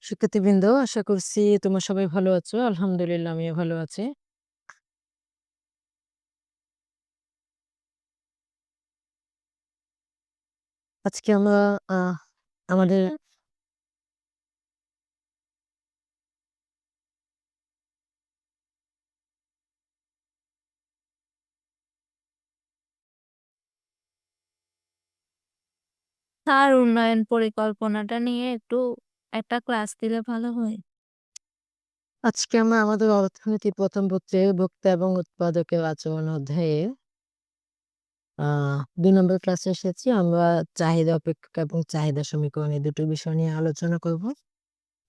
শিক্ষার্থীবৃন্দ, আশা করছি তোমরা সবাই ভালো আছো। আলহামদুলিল্লাহ আমিও ভালো আছি। আজকে আমরা আমাদের তার উন্নয়ন পরিকল্পনাটা নিয়ে একটু একটা ক্লাস দিলে ভালো হয়। আমাদের অর্থনীতি প্রথম পত্রের ভোক্তা এবং উৎপাদকের আচরণ অধ্যায়ে ২ নম্বর ক্লাসে এসেছি। আমরা চাহিদা অপেক্ষক এবং চাহিদা সমীকরণ এই দুটো বিষয় নিয়ে আলোচনা করব।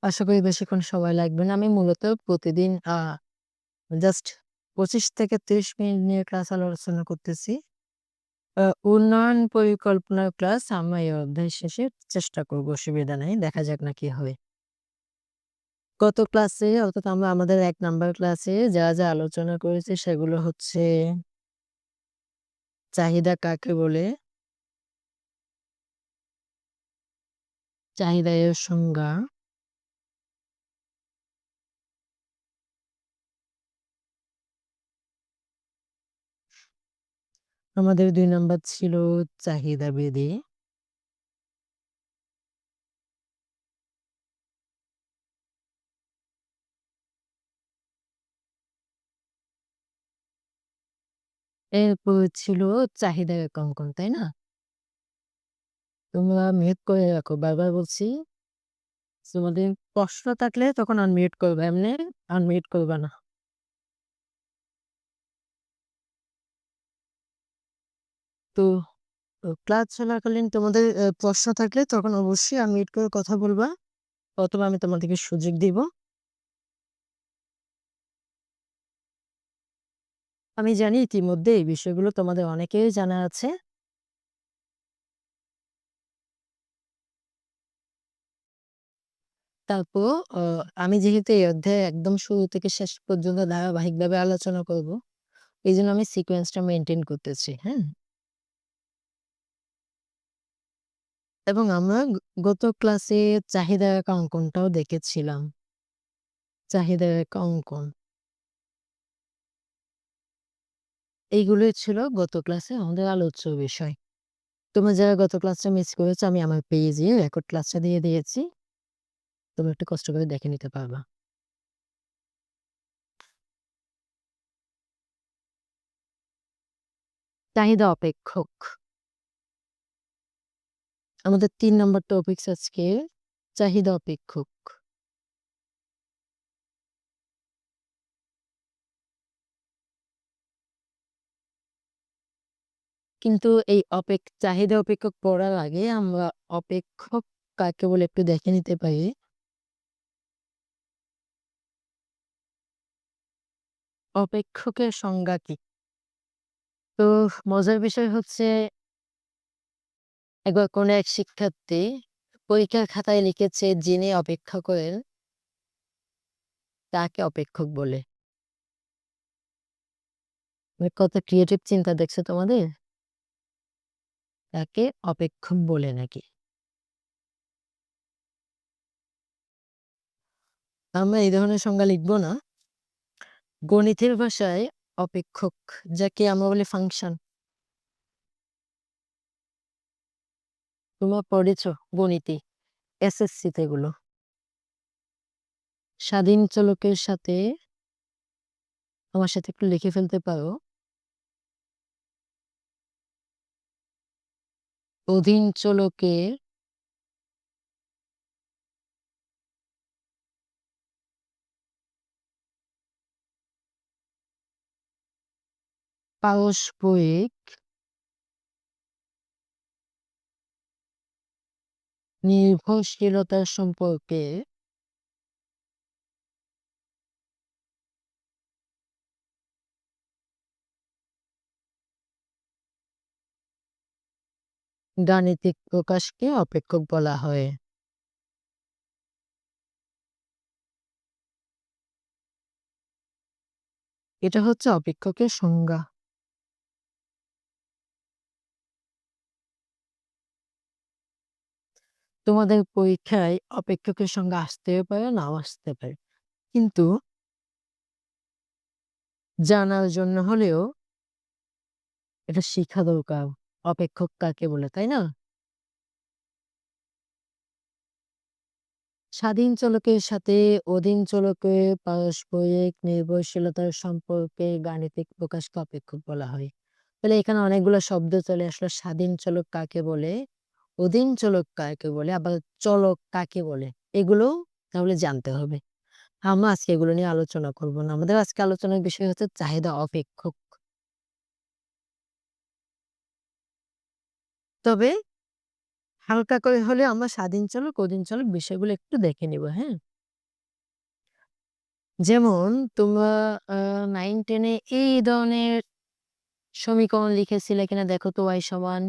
আশা করি বেশিক্ষণ সময় লাগবে না। আমি মূলত প্রতিদিন জাস্ট ২৫ থেকে ৩০ মিনিট নিয়ে ক্লাস আলোচনা করতেছি। উন্নয়ন পরিকল্পনার ক্লাস আমরা এই অধ্যায় শেষে চেষ্টা করব, অসুবিধা নাই। দেখা যাক না কি হয়। গত ক্লাসে অর্থাৎ আমরা আমাদের ১ নাম্বার ক্লাসে যা আলোচনা করেছি সেগুলো হচ্ছে চাহিদা কাকে বলে, চাহিদা এর সংজ্ঞা, আমাদের ২ নাম্বার ছিল চাহিদা বেদে। এরপর ছিল চাহিদা অঙ্কন, তাই না? তোমরা মিউট করে রাখো। বারবার বলছি, তোমাদের প্রশ্ন থাকলে তখন আনমিউট করবা, এমনি আনমিউট করবা না। তো ক্লাস চলাকালীন তোমাদের প্রশ্ন থাকলে তখন অবশ্যই আনমিউট করে কথা বলবা, অথবা আমি তোমাদেরকে সুযোগ দিব। আমি জানি ইতিমধ্যে এই বিষয়গুলো তোমাদের অনেকেরই জানা আছে। তারপর আমি যেহেতু এই অধ্যায়ে একদম শুরু থেকে শেষ পর্যন্ত ধারাবাহিকভাবে আলোচনা করব, এইজন্য আমি সিকোয়েন্সটা মেইনটেইন করতেছি, হ্যাঁ? এবং আমরা গত ক্লাসে চাহিদা অঙ্কনটাও দেখেছিলাম। চাহিদা অঙ্কন। এইগুলোই ছিল গত ক্লাসে আমাদের আলোচ্য বিষয়। তোমরা যারা গত ক্লাসটা মিস করেছো, আমি আমার পেজে রেকর্ড ক্লাসটা দিয়ে দিয়েছি। তোমরা একটু কষ্ট করে দেখে নিতে পারবা। চাহিদা অপেক্ষক। আমাদের ৩ নম্বর টপিকস আজকে চাহিদা অপেক্ষক। কিন্তু এই চাহিদা অপেক্ষক পড়ার আগে আমরা অপেক্ষক কাকে বলে একটু দেখে নিতে পারি। অপেক্ষকের সংজ্ঞা কি? তো মজার বিষয় হচ্ছে, একবার কোনো এক শিক্ষার্থী পরীক্ষার খাতায় লিখেছে যিনি অপেক্ষা করেন তাকে অপেক্ষক বলে। মানে কত ক্রিয়েটিভ চিন্তা দেখছো তোমাদের? তাকে অপেক্ষক বলে নাকি? আমরা এই ধরনের সংজ্ঞা লিখব না। গণিতের ভাষায় অপেক্ষক, যাকে আমরা বলি ফাংশন। তোমরা পড়েছো গণিতে, এসএসসিতে এগুলো। স্বাধীন চলকের সাথে আমার সাথে একটু লিখে ফেলতে পারো, অধীন চলকের পারস্পরিক নির্ভরশীলতার সম্পর্কে গাণিতিক প্রকাশকে অপেক্ষক বলা হয়। এটা হচ্ছে অপেক্ষকের সংজ্ঞা। তোমাদের পরীক্ষায় অপেক্ষকের সংজ্ঞা আসতেও পারে, নাও আসতে পারে। কিন্তু জানার জন্য হলেও এটা শিখা দরকার। অপেক্ষক কাকে বলে, তাই না? স্বাধীন চলকের সাথে অধীন চলকের পারস্পরিক নির্ভরশীলতার সম্পর্কে গাণিতিক প্রকাশকে অপেক্ষক বলা হয়। তাহলে এখানে অনেকগুলো শব্দ চলে আসলো। স্বাধীন চলক কাকে বলে, অধীন চলক কাকে বলে, আবার চলক কাকে বলে, এগুলোও তাহলে জানতে হবে। আমরা আজকে এগুলো নিয়ে আলোচনা করব না। আমাদের আজকে আলোচনার বিষয় হচ্ছে চাহিদা অপেক্ষক। তবে হালকা করে হলে আমরা স্বাধীন চলক, অধীন চলক বিষয়গুলো একটু দেখে নিব, হ্যাঁ? যেমন তোমরা 9-10 এ এই ধরনের সমীকরণ লিখেছিলে কিনা দেখো তো। y সমান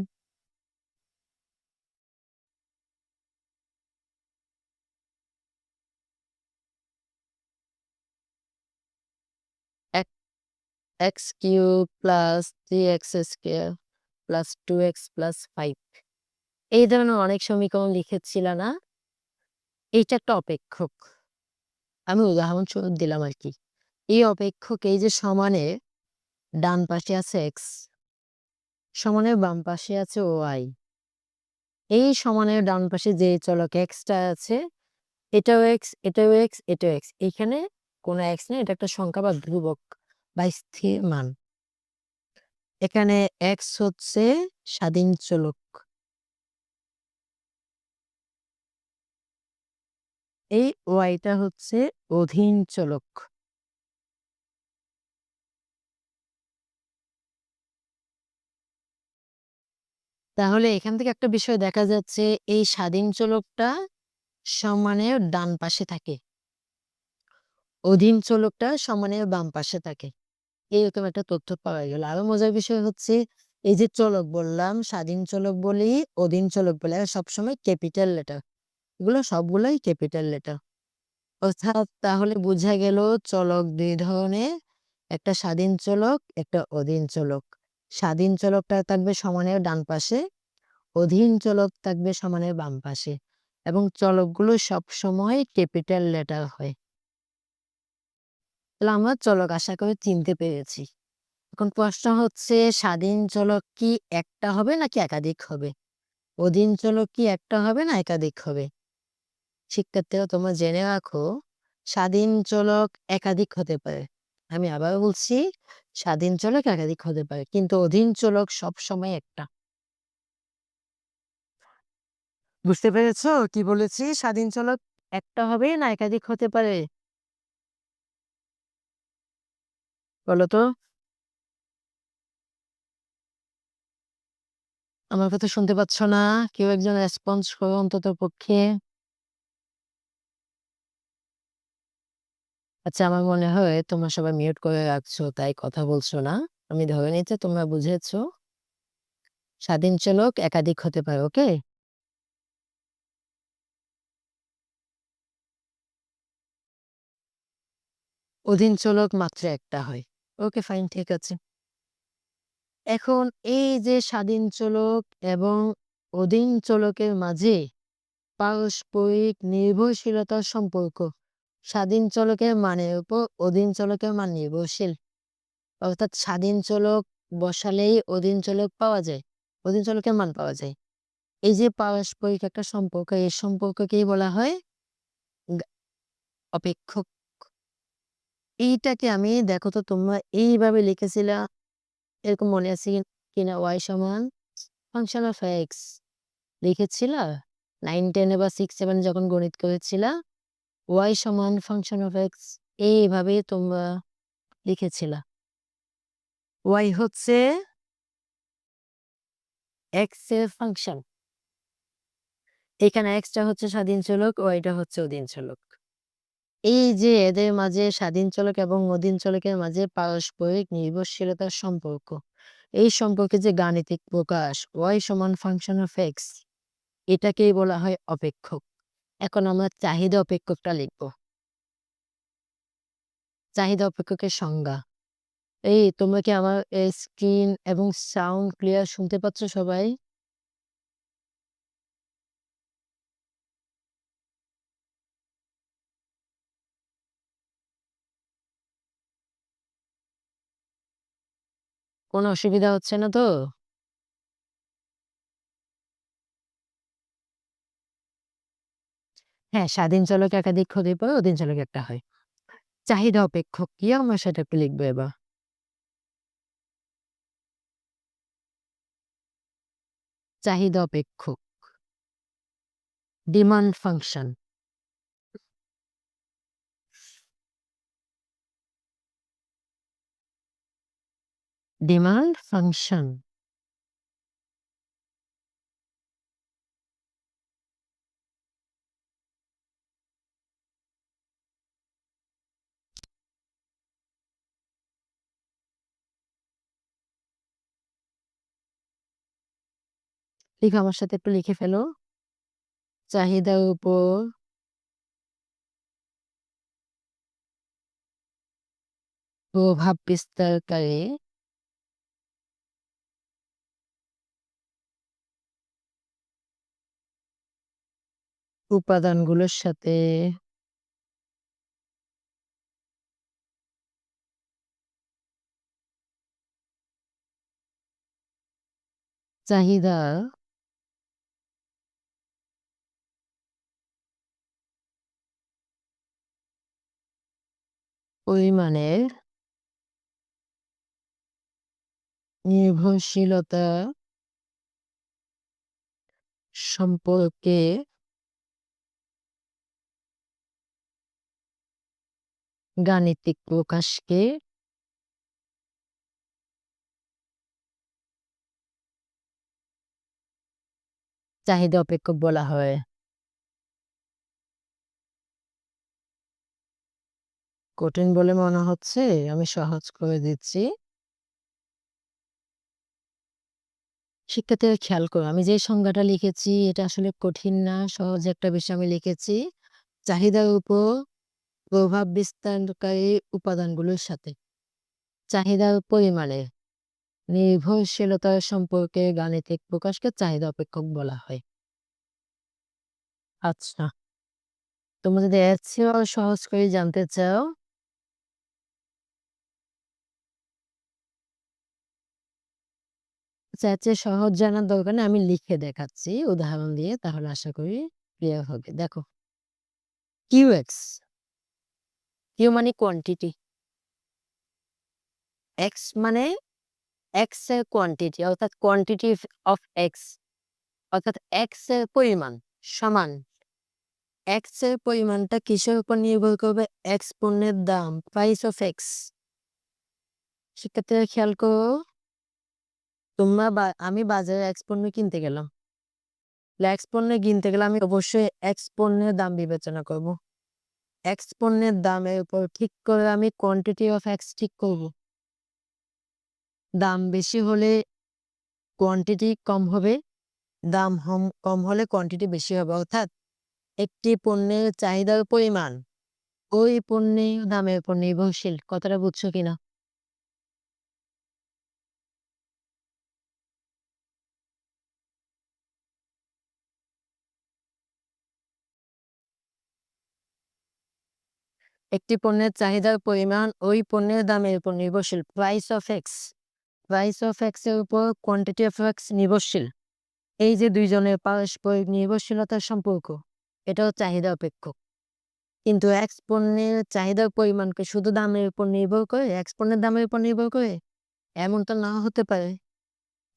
এক x cube plus 3x square plus 2x plus 5, এই ধরনের অনেক সমীকরণ লিখেছিল না? এইটা একটা অপেক্ষক। আমি উদাহরণস্বরূপ দিলাম আরকি। এই অপেক্ষক এই যে সমানের ডান পাশে আছে x, সমানের বাম পাশে আছে y। এই সমানের ডান পাশে যে চলক x টা আছে, এটাও x, এটাও x, এটাও x। এখানে কোনো x নেই, এটা একটা সংখ্যা বা ধ্রুবক বা স্থির মান। এখানে x হচ্ছে স্বাধীন চলক, এই y টা হচ্ছে অধীন চলক। তাহলে এখান থেকে একটা বিষয় দেখা যাচ্ছে, এই স্বাধীন চলকটা সমানের ডান পাশে থাকে, অধীন চলকটা সমানের বাম পাশে থাকে। এরকম একটা তথ্য পাওয়া গেল। আরো মজার বিষয় হচ্ছে, এই যে চলক বললাম, স্বাধীন চলক বলি, অধীন চলক বলি, আর সবসময় ক্যাপিটাল লেটার। এগুলো সবগুলোই ক্যাপিটাল লেটার। অর্থাৎ তাহলে বোঝা গেল চলক দুই ধরনের, একটা স্বাধীন চলক, একটা অধীন চলক। স্বাধীন চলকটা থাকবে সমানের ডান পাশে, অধীন চলক থাকবে সমানের বাম পাশে, এবং চলকগুলো সবসময় ক্যাপিটাল লেটার হয়। তাহলে আমরা চলক আশা করি চিনতে পেরেছি। এখন প্রশ্ন হচ্ছে, স্বাধীন চলক কি একটা হবে নাকি একাধিক হবে? অধীন চলক কি একটা হবে না একাধিক হবে? শিক্ষার্থীরা তোমরা জেনে রাখো, স্বাধীন চলক একাধিক হতে পারে। আমি আবার বলছি, স্বাধীন চলক একাধিক হতে পারে, কিন্তু অধীন চলক সবসময় একটা। বুঝতে পেরেছো কি বলেছি? স্বাধীন চলক একটা হবে না একাধিক হতে পারে? বলো তো। আমার কথা শুনতে পাচ্ছ না? কেউ একজন রেসপন্স করো অন্তত পক্ষে। আচ্ছা, আমার মনে হয় তোমরা সবাই মিউট করে রাখছো, তাই কথা বলছো না। আমি ধরে নিচ্ছি তোমরা বুঝেছো। স্বাধীন চলক একাধিক হতে পারে, ওকে? অধীন চলক মাত্র একটা হয়। ওকে ফাইন, ঠিক আছে। এখন এই যে স্বাধীন চলক এবং অধীন চলকের মাঝে পারস্পরিক নির্ভরশীলতার সম্পর্ক। স্বাধীন চলকের মানের উপর অধীন চলকের মান নির্ভরশীল। অর্থাৎ স্বাধীন চলক বসালেই অধীন চলক পাওয়া যায়, অধীন চলকের মান পাওয়া যায়। এই যে পারস্পরিক একটা সম্পর্ক, এই সম্পর্ককেই বলা হয় অপেক্ষক। এইটাকে আমি দেখো তো তোমরা এইভাবে লিখেছিলা, এরকম মনে আছে কিনা? y সমান ফাংশন অফ এক্স লিখেছিলা 9-10 বা 6-7 যখন গণিত করেছিলা। y সমান ফাংশন অফ এক্স এইভাবেই তোমরা লিখেছিলা। y হচ্ছে x এর ফাংশন। এখানে x টা হচ্ছে স্বাধীন চলক, y টা হচ্ছে অধীন চলক। এই যে এদের মাঝে স্বাধীন চলক এবং অধীন চলকের মাঝে পারস্পরিক নির্ভরশীলতার সম্পর্ক, এই সম্পর্কে যে গাণিতিক প্রকাশ y সমান ফাংশন অফ এক্স, এটাকেই বলা হয় অপেক্ষক। এখন আমরা চাহিদা অপেক্ষকটা লিখব। চাহিদা অপেক্ষকের সংজ্ঞা। এই তোমরা কি আমার স্ক্রিন এবং সাউন্ড ক্লিয়ার শুনতে পাচ্ছ সবাই? কোনো অসুবিধা হচ্ছে না তো? হ্যাঁ, স্বাধীন চলক একাধিক হতে পারে, অধীন চলক একটা হয়। চাহিদা অপেক্ষক কি আমরা সেটা একটু লিখবো এবার। চাহিদা অপেক্ষক। Demand function. Demand function. লিখো, আমার সাথে একটু লিখে ফেলো। চাহিদার উপর প্রভাব বিস্তারকারী উপাদানগুলোর সাথে চাহিদা পরিমাণের নির্ভরশীলতা সম্পর্কে গাণিতিক প্রকাশকে চাহিদা অপেক্ষক বলা হয়। কঠিন বলে মনে হচ্ছে? আমি সহজ করে দিচ্ছি। শিক্ষার্থীরা খেয়াল করো, আমি যে সংজ্ঞাটা লিখেছি এটা আসলে কঠিন না, সহজ একটা বিষয় আমি লিখেছি। চাহিদার উপর প্রভাব বিস্তারকারী উপাদানগুলোর সাথে চাহিদার পরিমাণে নির্ভরশীলতার সম্পর্কে গাণিতিক প্রকাশকে চাহিদা অপেক্ষক বলা হয়। আচ্ছা, তোমরা যদি এর চেয়েও সহজ করে জানতে চাও, আচ্ছা, এর চেয়ে সহজ জানার দরকার নেই, আমি লিখে দেখাচ্ছি উদাহরণ দিয়ে, তাহলে আশা করি ক্লিয়ার হবে। দেখো, কিউএক্স, কিউ মানে কোয়ান্টিটি, এক্স মানে এক্স এর কোয়ান্টিটি, অর্থাৎ কোয়ান্টিটি অফ এক্স, অর্থাৎ এক্স এর পরিমাণ সমান এক্স এর পরিমাণটা কিসের উপর নির্ভর করবে? এক্স পণ্যের দাম, প্রাইস অফ এক্স। শিক্ষার্থীরা খেয়াল করো, আমি বাজারে এক্স পণ্য কিনতে গেলাম, এক্স পণ্য কিনতে গেলে আমি অবশ্যই এক্স পণ্যের দাম বিবেচনা করব। এক্স পণ্যের দামের উপর ঠিক করে আমি কোয়ান্টিটি অফ এক্স ঠিক করব। দাম বেশি হলে কোয়ান্টিটি কম হবে, দাম কম হলে কোয়ান্টিটি বেশি হবে, অর্থাৎ একটি পণ্যের চাহিদার পরিমাণ ওই পণ্যের দামের উপর নির্ভরশীল। কথাটা বুঝছো কিনা? একটি পণ্যের চাহিদার পরিমাণ ওই পণ্যের দামের উপর নির্ভরশীল, price of x. Price of x এর উপর কোয়ান্টিটি অফ এক্স নির্ভরশীল। এই যে দুইজনের পারস্পরিক নির্ভরশীলতার সম্পর্ক, এটাও চাহিদা অপেক্ষক। কিন্তু এক্স পণ্যের চাহিদার পরিমাণকে শুধু দামের উপর নির্ভর করে, এক্স পণ্যের দামের উপর নির্ভর করে এমনটা না হতে পারে।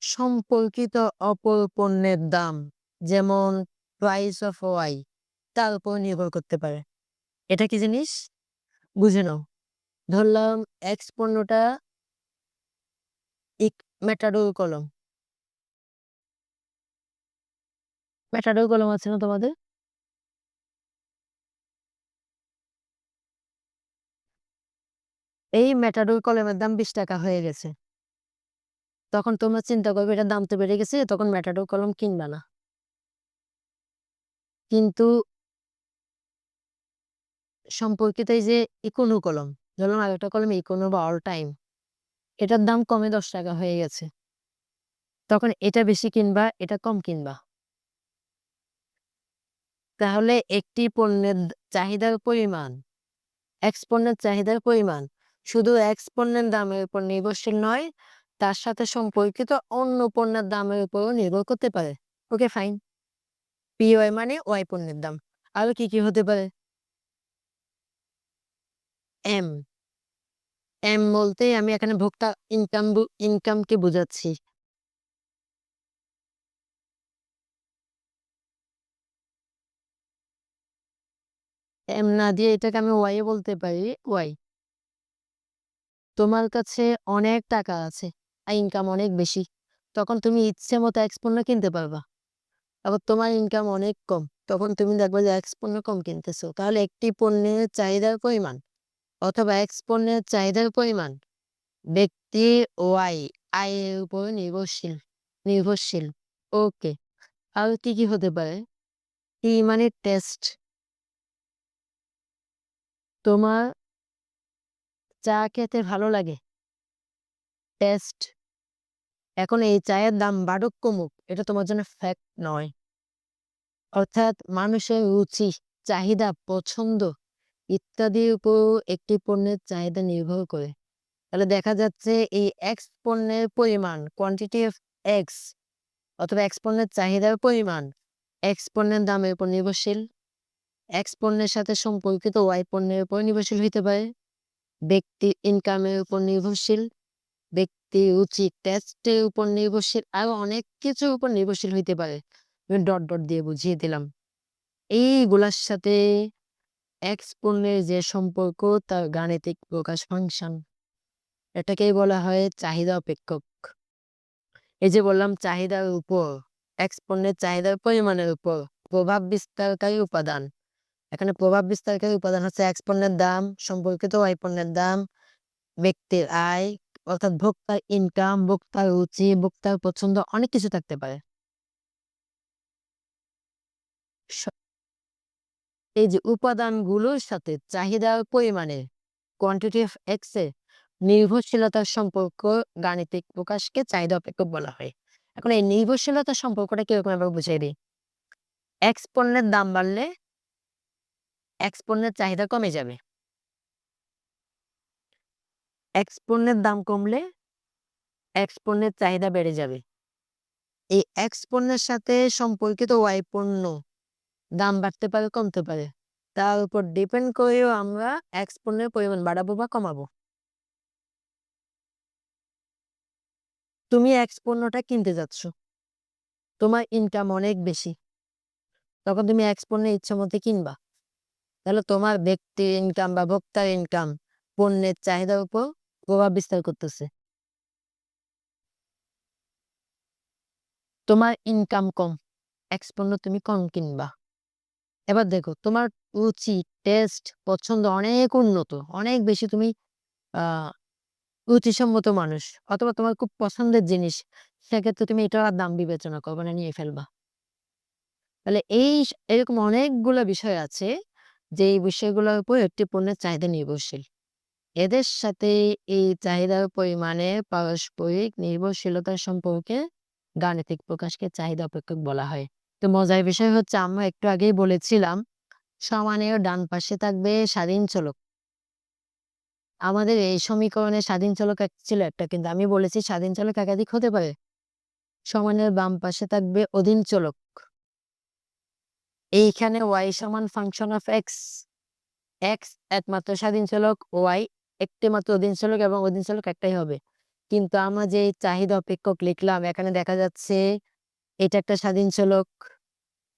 সম্পর্কিত অপর পণ্যের দাম, যেমন প্রাইস অফ ওয়াই, তার উপর নির্ভর করতে পারে। এটা কি জিনিস? বুঝে নাও। ধরলাম এক্স পণ্যটা ম্যাটাডোর কলম। ম্যাটাডোর কলম আছে না তোমাদের? এই ম্যাটাডোর কলমের দাম 20 টাকা হয়ে গেছে। তখন তোমরা চিন্তা করবে এটার দাম তো বেড়ে গেছে, তখন ম্যাটাডোর কলম কিনবা না। কিন্তু সম্পর্কিত এই যে ইকোনো কলম, ধরলাম আরেকটা কলম ইকোনো বা অল টাইম, এটার দাম কমে 10 টাকা হয়ে গেছে, তখন এটা বেশি কিনবা, এটা কম কিনবা। তাহলে একটি পণ্যের চাহিদার পরিমাণ, এক্স পণ্যের চাহিদার পরিমাণ শুধু এক্স পণ্যের দামের উপর নির্ভরশীল নয়, তার সাথে সম্পর্কিত অন্য পণ্যের দামের উপরও নির্ভর করতে পারে। Okay fine. PY মানে ওয়াই পণ্যের দাম। আরো কি হতে পারে? এম। এম বলতে আমি এখানে ভোক্তা ইনকামকে বোঝাচ্ছি। এম না দিয়ে এটাকে আমি ওয়াই এ বলতে পারি। ওয়াই, তোমার কাছে অনেক টাকা আছে আর ইনকাম অনেক বেশি, তখন তুমি ইচ্ছে মতো এক্স পণ্য কিনতে পারবা। আবার তোমার ইনকাম অনেক কম, তখন তুমি দেখবা যে এক্স পণ্য কম কিনতেছো। তাহলে একটি পণ্যের চাহিদার পরিমাণ অথবা এক্স পণ্যের চাহিদার পরিমাণ ব্যক্তি ওয়াই আয়ের উপর নির্ভরশীল। ওকে, আর কি হতে পারে? টি মানে টেস্ট। তোমার চা খেতে ভালো লাগে, টেস্ট। এখন এই চায়ের দাম বাড়ুক কমুক এটা তোমার জন্য ফ্যাক্ট নয়। অর্থাৎ মানুষের রুচি, চাহিদা, পছন্দ ইত্যাদির উপর একটি পণ্যের চাহিদা নির্ভর করে। তাহলে দেখা যাচ্ছে এই এক্স পণ্যের পরিমাণ, কোয়ান্টিটি অফ এক্স অথবা এক্স পণ্যের চাহিদার পরিমাণ এক্স পণ্যের দামের উপর নির্ভরশীল। এক্স পণ্যের সাথে সম্পর্কিত ওয়াই পণ্যের উপর নির্ভরশীল হইতে পারে। ব্যক্তির ইনকামের উপর নির্ভরশীল, ব্যক্তির রুচি টেস্টের উপর নির্ভরশীল, আরো অনেক কিছুর উপর নির্ভরশীল হইতে পারে। আমি ডট ডট দিয়ে বুঝিয়ে দিলাম। এইগুলার সাথে এক্স পণ্যের যে সম্পর্ক তার গাণিতিক প্রকাশ ফাংশন, এটাকেই বলা হয় চাহিদা অপেক্ষক। এই যে বললাম চাহিদার উপর, এক্স পণ্যের চাহিদার পরিমাণের উপর প্রভাব বিস্তারকারী উপাদান। এখানে প্রভাব বিস্তারকারী উপাদান হচ্ছে এক্স পণ্যের দাম সম্পর্কিত ওয়াই পণ্যের দাম, ব্যক্তির আয় অর্থাৎ ভোক্তার ইনকাম, ভোক্তার রুচি, ভোক্তার পছন্দ, অনেক কিছু থাকতে পারে। এই যে উপাদানগুলোর সাথে চাহিদার পরিমাণের কোয়ান্টিটি অফ এক্স এর নির্ভরশীলতার সম্পর্ক গাণিতিক প্রকাশকে চাহিদা অপেক্ষক বলা হয়। এখন এই নির্ভরশীলতার সম্পর্কটা কিরকম এবার বুঝিয়ে দিই। এক্স পণ্যের দাম বাড়লে এক্স পণ্যের চাহিদা কমে যাবে, এক্স পণ্যের দাম কমলে এক্স পণ্যের চাহিদা বেড়ে যাবে। এই এক্স পণ্যের সাথে সম্পর্কিত ওয়াই পণ্য দাম বাড়তে পারে, কমতে পারে। তার উপর ডিপেন্ড করেও আমরা এক্স পণ্যের পরিমাণ বাড়াবো বা কমাবো। তুমি এক্স পণ্যটা কিনতে যাচ্ছ, তোমার ইনকাম অনেক বেশি, তখন তুমি এক্স পণ্য ইচ্ছা মতো কিনবা। তাহলে তোমার ব্যক্তির ইনকাম বা ভোক্তার ইনকাম পণ্যের চাহিদার উপর প্রভাব বিস্তার করতেছে। তোমার ইনকাম কম, এক্স পণ্য তুমি কম কিনবা। এবার দেখো তোমার রুচি, টেস্ট, পছন্দ অনেক উন্নত, অনেক বেশি, তুমি আহ রুচিসম্মত মানুষ, অথবা তোমার খুব পছন্দের জিনিস, সেক্ষেত্রে তুমি এটা আর দাম বিবেচনা করবে না, নিয়ে ফেলবা। তাহলে এরকম অনেকগুলো বিষয় আছে যে এই বিষয়গুলোর উপর একটি পণ্যের চাহিদা নির্ভরশীল। এদের সাথে এই চাহিদার পরিমাণে পারস্পরিক নির্ভরশীলতার সম্পর্কে গাণিতিক প্রকাশকে চাহিদা অপেক্ষক বলা হয়। তো মজার বিষয় হচ্ছে আমরা একটু আগেই বলেছিলাম সমানের ডান পাশে থাকবে স্বাধীন চলক। আমাদের এই সমীকরণে স্বাধীন চলক ছিল একটা, কিন্তু আমি বলেছি স্বাধীন চলক একাধিক হতে পারে। সমানের বাম পাশে থাকবে অধীন চলক। এইখানে ওয়াই সমান ফাংশন অফ এক্স, এক্স একমাত্র স্বাধীন চলক, ওয়াই একটি মাত্র অধীন চলক, এবং অধীন চলক একটাই হবে। কিন্তু আমরা যে চাহিদা অপেক্ষক লিখলাম, এখানে দেখা যাচ্ছে এটা একটা স্বাধীন চলক,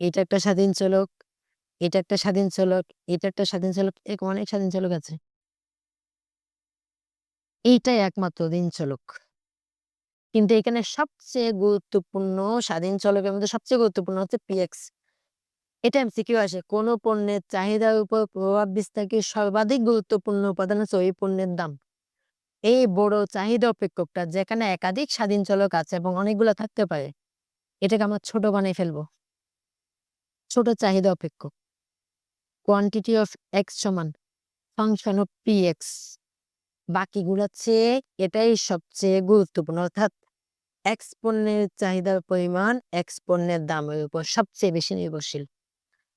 এটা একটা স্বাধীন চলক, এটা একটা স্বাধীন চলক, এটা একটা স্বাধীন চলক, এরকম অনেক স্বাধীন চলক আছে। এইটাই একমাত্র অধীন চলক। কিন্তু এখানে সবচেয়ে গুরুত্বপূর্ণ স্বাধীন চলকের মধ্যে সবচেয়ে গুরুত্বপূর্ণ হচ্ছে পিএক্স। এটা এমসিকিউ আসে, কোন পণ্যের চাহিদার উপর প্রভাব বিস্তারকে সর্বাধিক গুরুত্বপূর্ণ উপাদান হচ্ছে ওই পণ্যের দাম। এই বড় চাহিদা অপেক্ষকটা যেখানে একাধিক স্বাধীন চলক আছে এবং অনেকগুলো থাকতে পারে, এটাকে আমরা ছোট বানিয়ে ফেলবো, ছোট চাহিদা অপেক্ষক। কোয়ান্টিটি অফ এক্স সমান ফাংশন অফ পি এক্স। বাকিগুলোর চেয়ে এটাই সবচেয়ে গুরুত্বপূর্ণ, অর্থাৎ এক্স পণ্যের চাহিদার পরিমাণ এক্স পণ্যের দামের উপর সবচেয়ে বেশি নির্ভরশীল।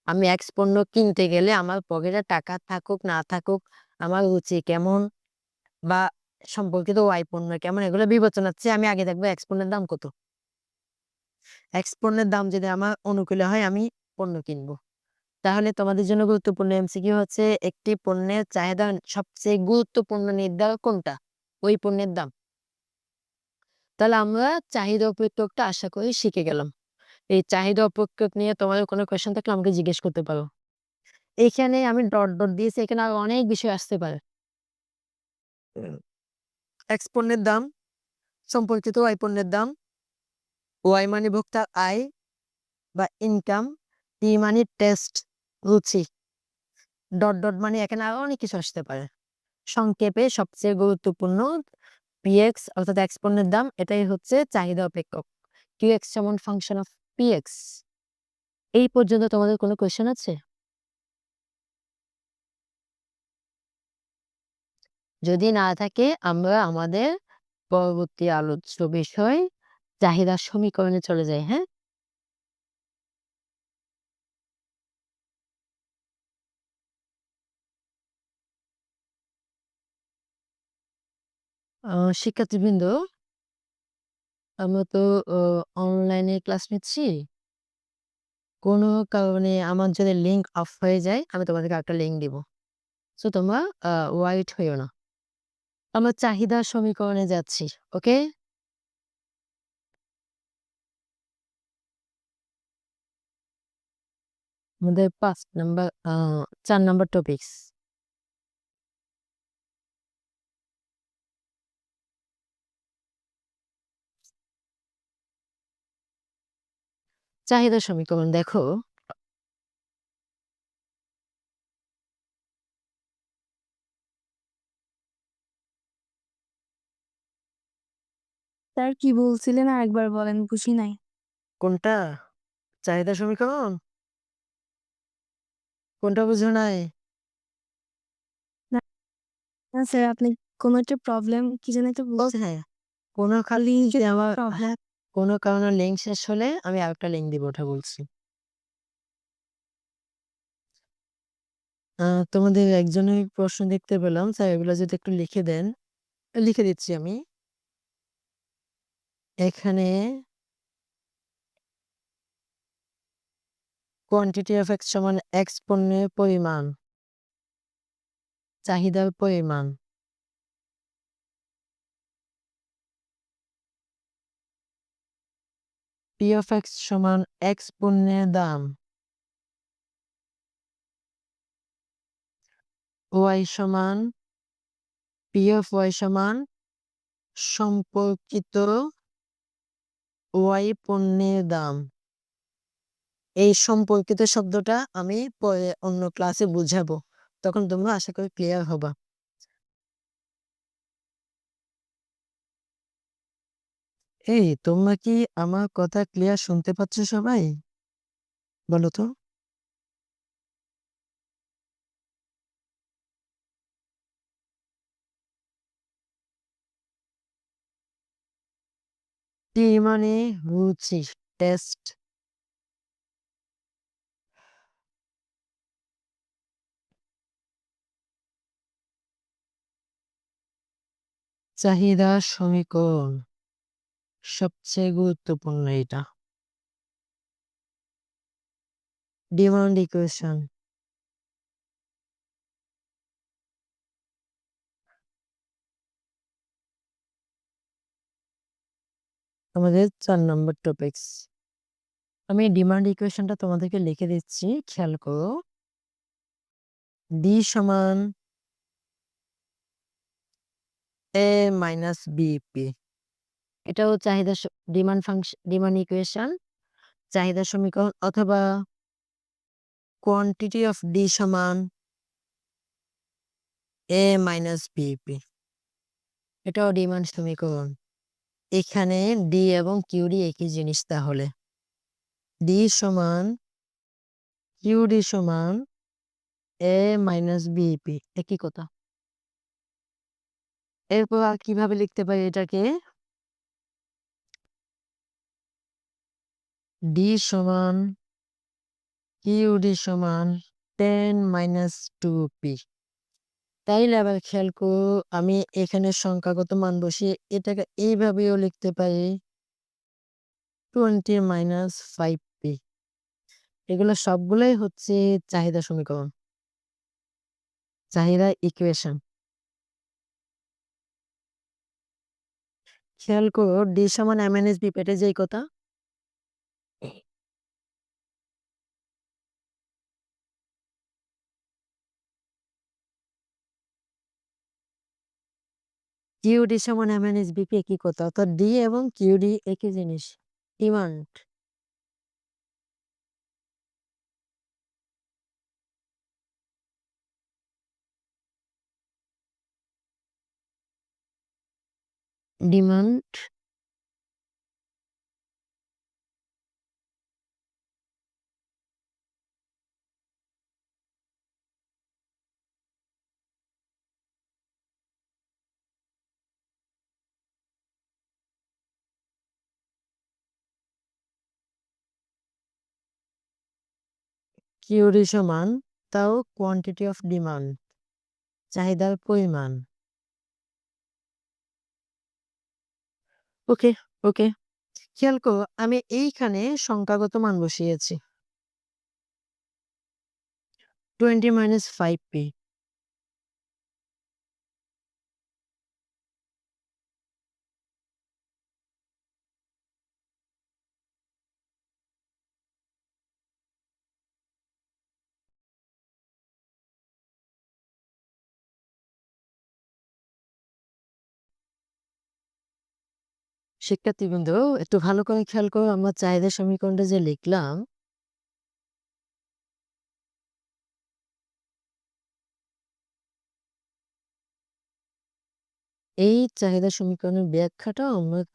আমি এক্স পণ্য কিনতে গেলে আমার পকেটে টাকা থাকুক না থাকুক, আমার রুচি কেমন বা সম্পর্কিত ওয়াই পণ্য কেমন এগুলো বিবেচনা চেয়ে আমি আগে দেখবো এক্স পণ্যের দাম কত। এক্স পণ্যের দাম যদি আমার অনুকূলে হয় আমি পণ্য কিনবো। তাহলে তোমাদের জন্য গুরুত্বপূর্ণ এমসিকিউ হচ্ছে একটি পণ্যের চাহিদা সবচেয়ে গুরুত্বপূর্ণ নির্ধারক কোনটা? ওই পণ্যের দাম। তাহলে আমরা চাহিদা অপেক্ষকটা আশা করি শিখে গেলাম। এই চাহিদা অপেক্ষক নিয়ে তোমাদের কোনো কোয়েশ্চেন থাকলে আমাকে জিজ্ঞেস করতে পারো। এখানে আমি ডট দিয়েছি, এখানে আরো অনেক বিষয় আসতে পারে। এক্স পণ্যের দাম সম্পর্কিত ওয়াই পণ্যের দাম, ওয়াই মানে ভোক্তার আয় বা ইনকাম, টি মানে টেস্ট রুচি, ডট মানে এখানে আরো অনেক কিছু আসতে পারে। সংক্ষেপে সবচেয়ে গুরুত্বপূর্ণ পিএক্স অর্থাৎ এক্স পণ্যের দাম, এটাই হচ্ছে চাহিদা অপেক্ষক। কিউএক্স সমান ফাংশন অফ পিএক্স। এই পর্যন্ত তোমাদের কোনো কোয়েশ্চেন আছে? যদি না থাকে আমরা আমাদের পরবর্তী আলোচ্য বিষয় চাহিদা সমীকরণে চলে যাই। হ্যাঁ, শিক্ষার্থীবৃন্দ, আমরা তো অনলাইনে ক্লাস নিচ্ছি। কোনো কারণে আমার যদি লিঙ্ক অফ হয়ে যায় আমি তোমাদেরকে একটা লিঙ্ক দিব। সো তোমরা ওয়াইট হইও না। আমরা চাহিদা সমীকরণে যাচ্ছি। ওকে, আমাদের 4 নাম্বার টপিকস। চাহিদা সমীকরণ দেখো, স্যার কি বলছিলেন আরেকবার বলেন, বুঝি নাই। কোনটা চাহিদা সমীকরণ, কোনটা বুঝো নাই? না, না স্যার, আপনি কোনো একটা প্রবলেম কি জানি তো বলছেন। হ্যাঁ, কোনো খালি আমার প্রবলেম। কোনো কারণে লিঙ্ক শেষ হলে আমি আরেকটা লিঙ্ক দিব, ওটা বলছি। তোমাদের একজনের প্রশ্ন দেখতে পেলাম, স্যার এগুলো যদি একটু লিখে দেন। লিখে দিচ্ছি আমি। এখানে কোয়ান্টিটি অফ এক্স সমান এক্স পণ্যের পরিমাণ, চাহিদার পরিমাণ। পি অফ এক্স সমান এক্স পণ্যের দাম, ওয়াই সমান পি অফ ওয়াই সমান সম্পর্কিত ওয়াই পণ্যের দাম। এই সম্পর্কিত শব্দটা আমি পরে অন্য ক্লাসে বুঝাবো, তখন তোমরা আশা করি ক্লিয়ার হবা। এই তোমরা কি আমার কথা ক্লিয়ার শুনতে পাচ্ছ সবাই? বলো তো। টি মানে রুচি, টেস্ট। চাহিদা সমীকরণ সবচেয়ে গুরুত্বপূর্ণ এটা। ডিমান্ড ইকুয়েশন, আমাদের 4 নম্বর টপিকস। আমি ডিমান্ড ইকুয়েশনটা তোমাদেরকে লিখে দিচ্ছি, খেয়াল করো। ডি সমান এ মাইনাস বিপি, এটাও চাহিদা ডিমান্ড ইকুয়েশন, চাহিদা সমীকরণ, অথবা কোয়ান্টিটি অফ ডি সমান এ মাইনাস বিপি, এটাও ডিমান্ড সমীকরণ। এখানে ডি এবং কিউডি একই জিনিস, তাহলে ডি সমান কিউডি সমান এ মাইনাস বিপি, একই কথা। এরপর আর কিভাবে লিখতে পারি এটাকে? ডি সমান কিউডি সমান 10 - 2p। তাইলে আবার খেয়াল করো আমি এখানে সংখ্যাগত মান বসিয়ে এটাকে এইভাবেও লিখতে পারি 20 - 5p। এগুলো সবগুলোই হচ্ছে চাহিদা সমীকরণ, চাহিদা ইকুয়েশন। খেয়াল করো d সমান m - b পেটে যেই কথা, QD সমান m - b একই কথা, অর্থাৎ d এবং QD একই জিনিস, ডিমান্ড। ডিমান্ড QD সমান তাও কোয়ান্টিটি অফ ডিমান্ড, চাহিদার পরিমাণ। ওকে, ওকে। খেয়াল করো আমি এইখানে সংখ্যাগত মান বসিয়েছি 20 - 5p। শিক্ষার্থীবৃন্দ একটু ভালো করে খেয়াল করো, আমরা চাহিদা সমীকরণটা যে লিখলাম, এই চাহিদা সমীকরণের ব্যাখ্যাটা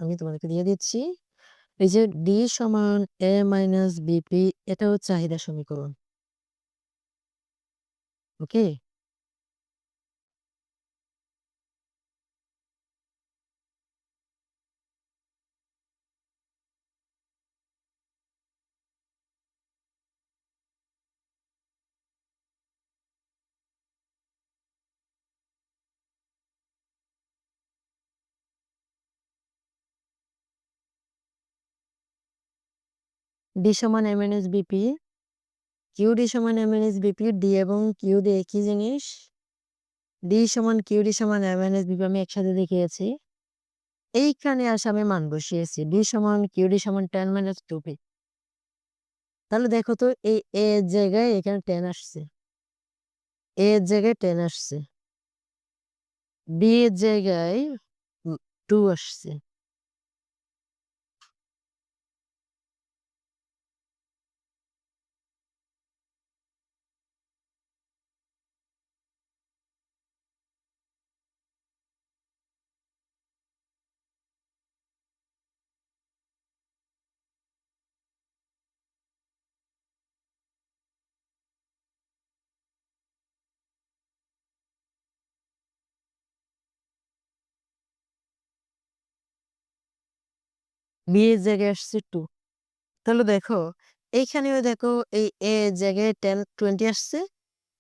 আমি তোমাদেরকে দিয়ে দিচ্ছি। এই যে d সমান a - bp, এটাও চাহিদা সমীকরণ। ওকে, d সমান m - bp, qd সমান m - bp, d এবং qd একই জিনিস। d সমান qd সমান m - bp আমি একসাথে দেখিয়েছি। এইখানে আসে আমি মান বসিয়েছি d সমান qd সমান 10 - 2p। তাহলে দেখো তো এই a এর জায়গায় এখানে 10 আসছে, a এর জায়গায় 10 আসছে, b এর জায়গায় 2 আসছে। b এর জায়গায় আসছে 2। তাহলে দেখো এইখানেও দেখো এই a এর জায়গায় 10 20 আসছে,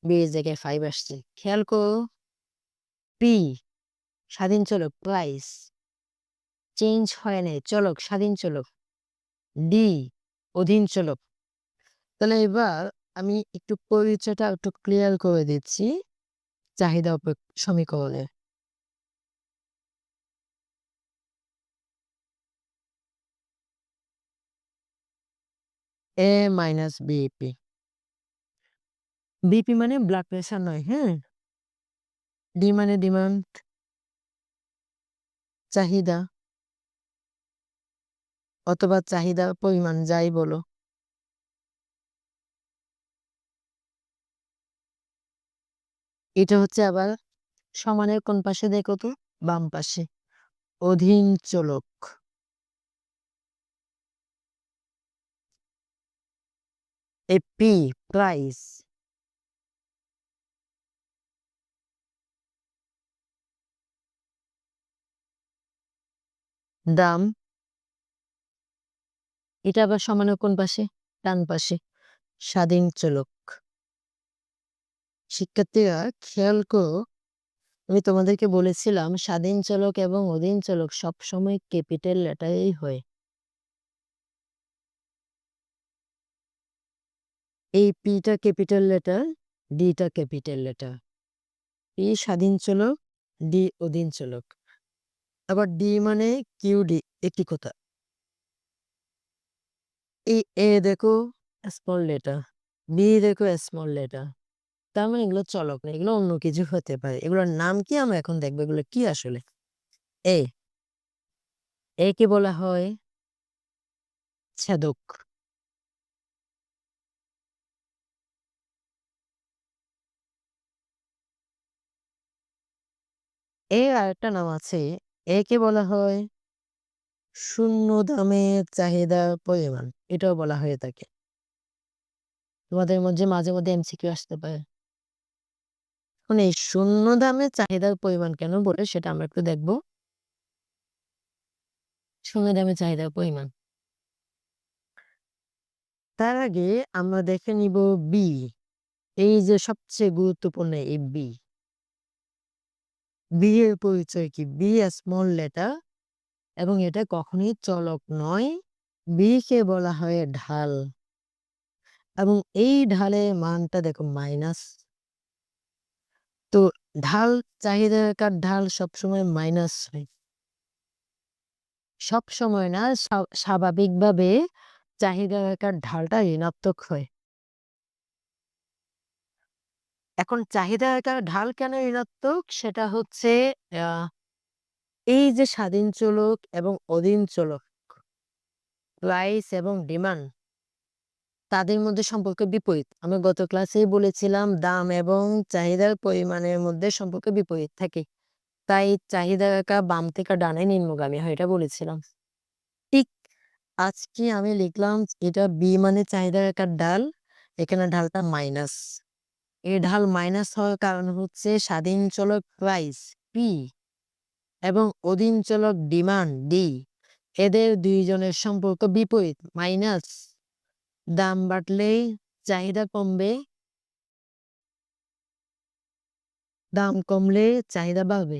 b এর জায়গায় 5 আসছে। খেয়াল করো p স্বাধীন চলক, প্রাইস চেঞ্জ হয় নাই, চলক স্বাধীন চলক। d অধীন চলক। তাহলে এবার আমি একটু পরিচয়টা একটু ক্লিয়ার করে দিচ্ছি চাহিদা সমীকরণে। a - bp, বিপি মানে ব্লাড প্রেশার নয়, হ্যাঁ। ডি মানে ডিমান্ড, চাহিদা অথবা চাহিদার পরিমাণ যাই বলো। এটা হচ্ছে আবার সমানের কোন পাশে দেখো তো, বাম পাশে, অধীন চলক। এ পি প্রাইস, দাম। এটা আবার সমানের কোন পাশে, ডান পাশে, স্বাধীন চলক। শিক্ষার্থীরা খেয়াল করো আমি তোমাদেরকে বলেছিলাম স্বাধীন চলক এবং অধীন চলক সবসময় ক্যাপিটাল লেটারেই হয়। এই পিটা ক্যাপিটাল লেটার, ডিটা ক্যাপিটাল লেটার। পি স্বাধীন চলক, ডি অধীন চলক। আবার ডি মানে কিউডি, একই কথা। এই এ দেখো স্মল লেটার, বি দেখো স্মল লেটার। তার মানে এগুলো চলক না, এগুলো অন্য কিছু হতে পারে। এগুলোর নাম কি আমরা এখন দেখবো, এগুলো কি আসলে। এ একে বলা হয় ছেদক। এর আরেকটা নাম আছে, একে বলা হয় শূন্য দামের চাহিদার পরিমাণ, এটাও বলা হয়ে থাকে। তোমাদের মধ্যে মাঝে মধ্যে এমসিকিউ আসতে পারে। এখন এই শূন্য দামে চাহিদার পরিমাণ কেন বলে সেটা আমরা একটু দেখবো। শূন্য দামে চাহিদার পরিমাণ, তার আগে আমরা দেখে নিব বি। এই যে সবচেয়ে গুরুত্বপূর্ণ এই বি, বি এর পরিচয় কি? বি স্মল লেটার এবং এটা কখনোই চলক নয়। বি কে বলা হয় ঢাল, এবং এই ঢালের মানটা দেখো মাইনাস। তো ঢাল, চাহিদার আকার ঢাল সবসময় মাইনাস হয়, সবসময় না, স্বাভাবিকভাবে চাহিদার আকার ঢালটা ঋণাত্মক হয়। এখন চাহিদার আকার ঢাল কেন ঋণাত্মক সেটা হচ্ছে আহ এই যে স্বাধীন চলক এবং অধীন চলক, প্রাইস এবং ডিমান্ড, তাদের মধ্যে সম্পর্ক বিপরীত। আমি গত ক্লাসেই বলেছিলাম দাম এবং চাহিদার পরিমাণের মধ্যে সম্পর্ক বিপরীত থাকে, তাই চাহিদার আকার বাম থেকে ডানে নিম্নগামী হয়, এটা বলেছিলাম। ঠিক আজকে আমি লিখলাম এটা বি মানে চাহিদার আকার ঢাল, এখানে ঢালটা মাইনাস। এই ঢাল মাইনাস হওয়ার কারণ হচ্ছে স্বাধীন চলক প্রাইস পি এবং অধীন চলক ডিমান্ড ডি, এদের দুইজনের সম্পর্ক বিপরীত, মাইনাস। দাম বাড়লেই চাহিদা কমবে, দাম কমলে চাহিদা বাড়বে।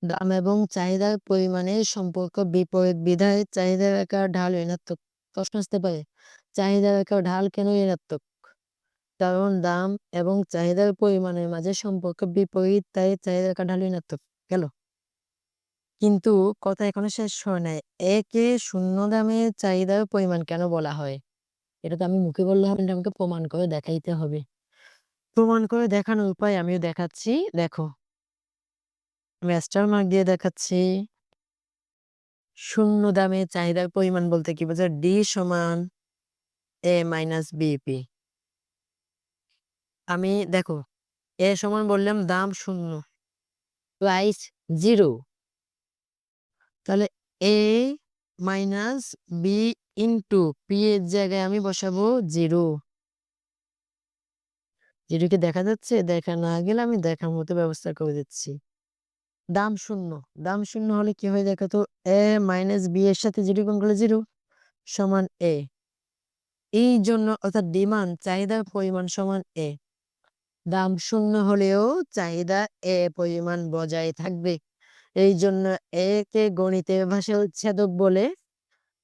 দাম এবং চাহিদার পরিমাণের সম্পর্ক বিপরীত বিধায় চাহিদার আকার ঢাল ঋণাত্মক। প্রশ্ন আসতে পারে চাহিদার আকার ঢাল কেন ঋণাত্মক? কারণ দাম এবং চাহিদার পরিমাণের মাঝে সম্পর্ক বিপরীত, তাই চাহিদার আকার ঢাল ঋণাত্মক। গেল, কিন্তু কথা এখনো শেষ হয় নাই। একে শূন্য দামে চাহিদার পরিমাণ কেন বলা হয়? এটা তো আমি মুখে বললে হবে না, আমাকে প্রমাণ করে দেখাইতে হবে। প্রমাণ করে দেখানোর উপায় আমিও দেখাচ্ছি, দেখো আমি স্টার মার্ক দিয়ে দেখাচ্ছি। শূন্য দামে চাহিদার পরিমাণ বলতে কি বোঝায়? ডি সমান এ মাইনাস বিপি। আমি দেখো এ সমান বললাম দাম শূন্য, প্রাইস 0, তাহলে এ মাইনাস বি ইন্টু পি এর জায়গায় আমি বসাবো 0। 0 কি দেখা যাচ্ছে? দেখা না গেলে আমি দেখার মতো ব্যবস্থা করে দিচ্ছি। দাম শূন্য, দাম শূন্য হলে কি হয় দেখো তো, এ মাইনাস বি এর সাথে 0 গুণ করলে 0 সমান এ। এই জন্য অর্থাৎ ডিমান্ড চাহিদার পরিমাণ সমান এ। দাম শূন্য হলেও চাহিদা এ পরিমাণ বজায় থাকবে, এই জন্য এ কে গণিতের ভাষায় উৎসেদক বলে,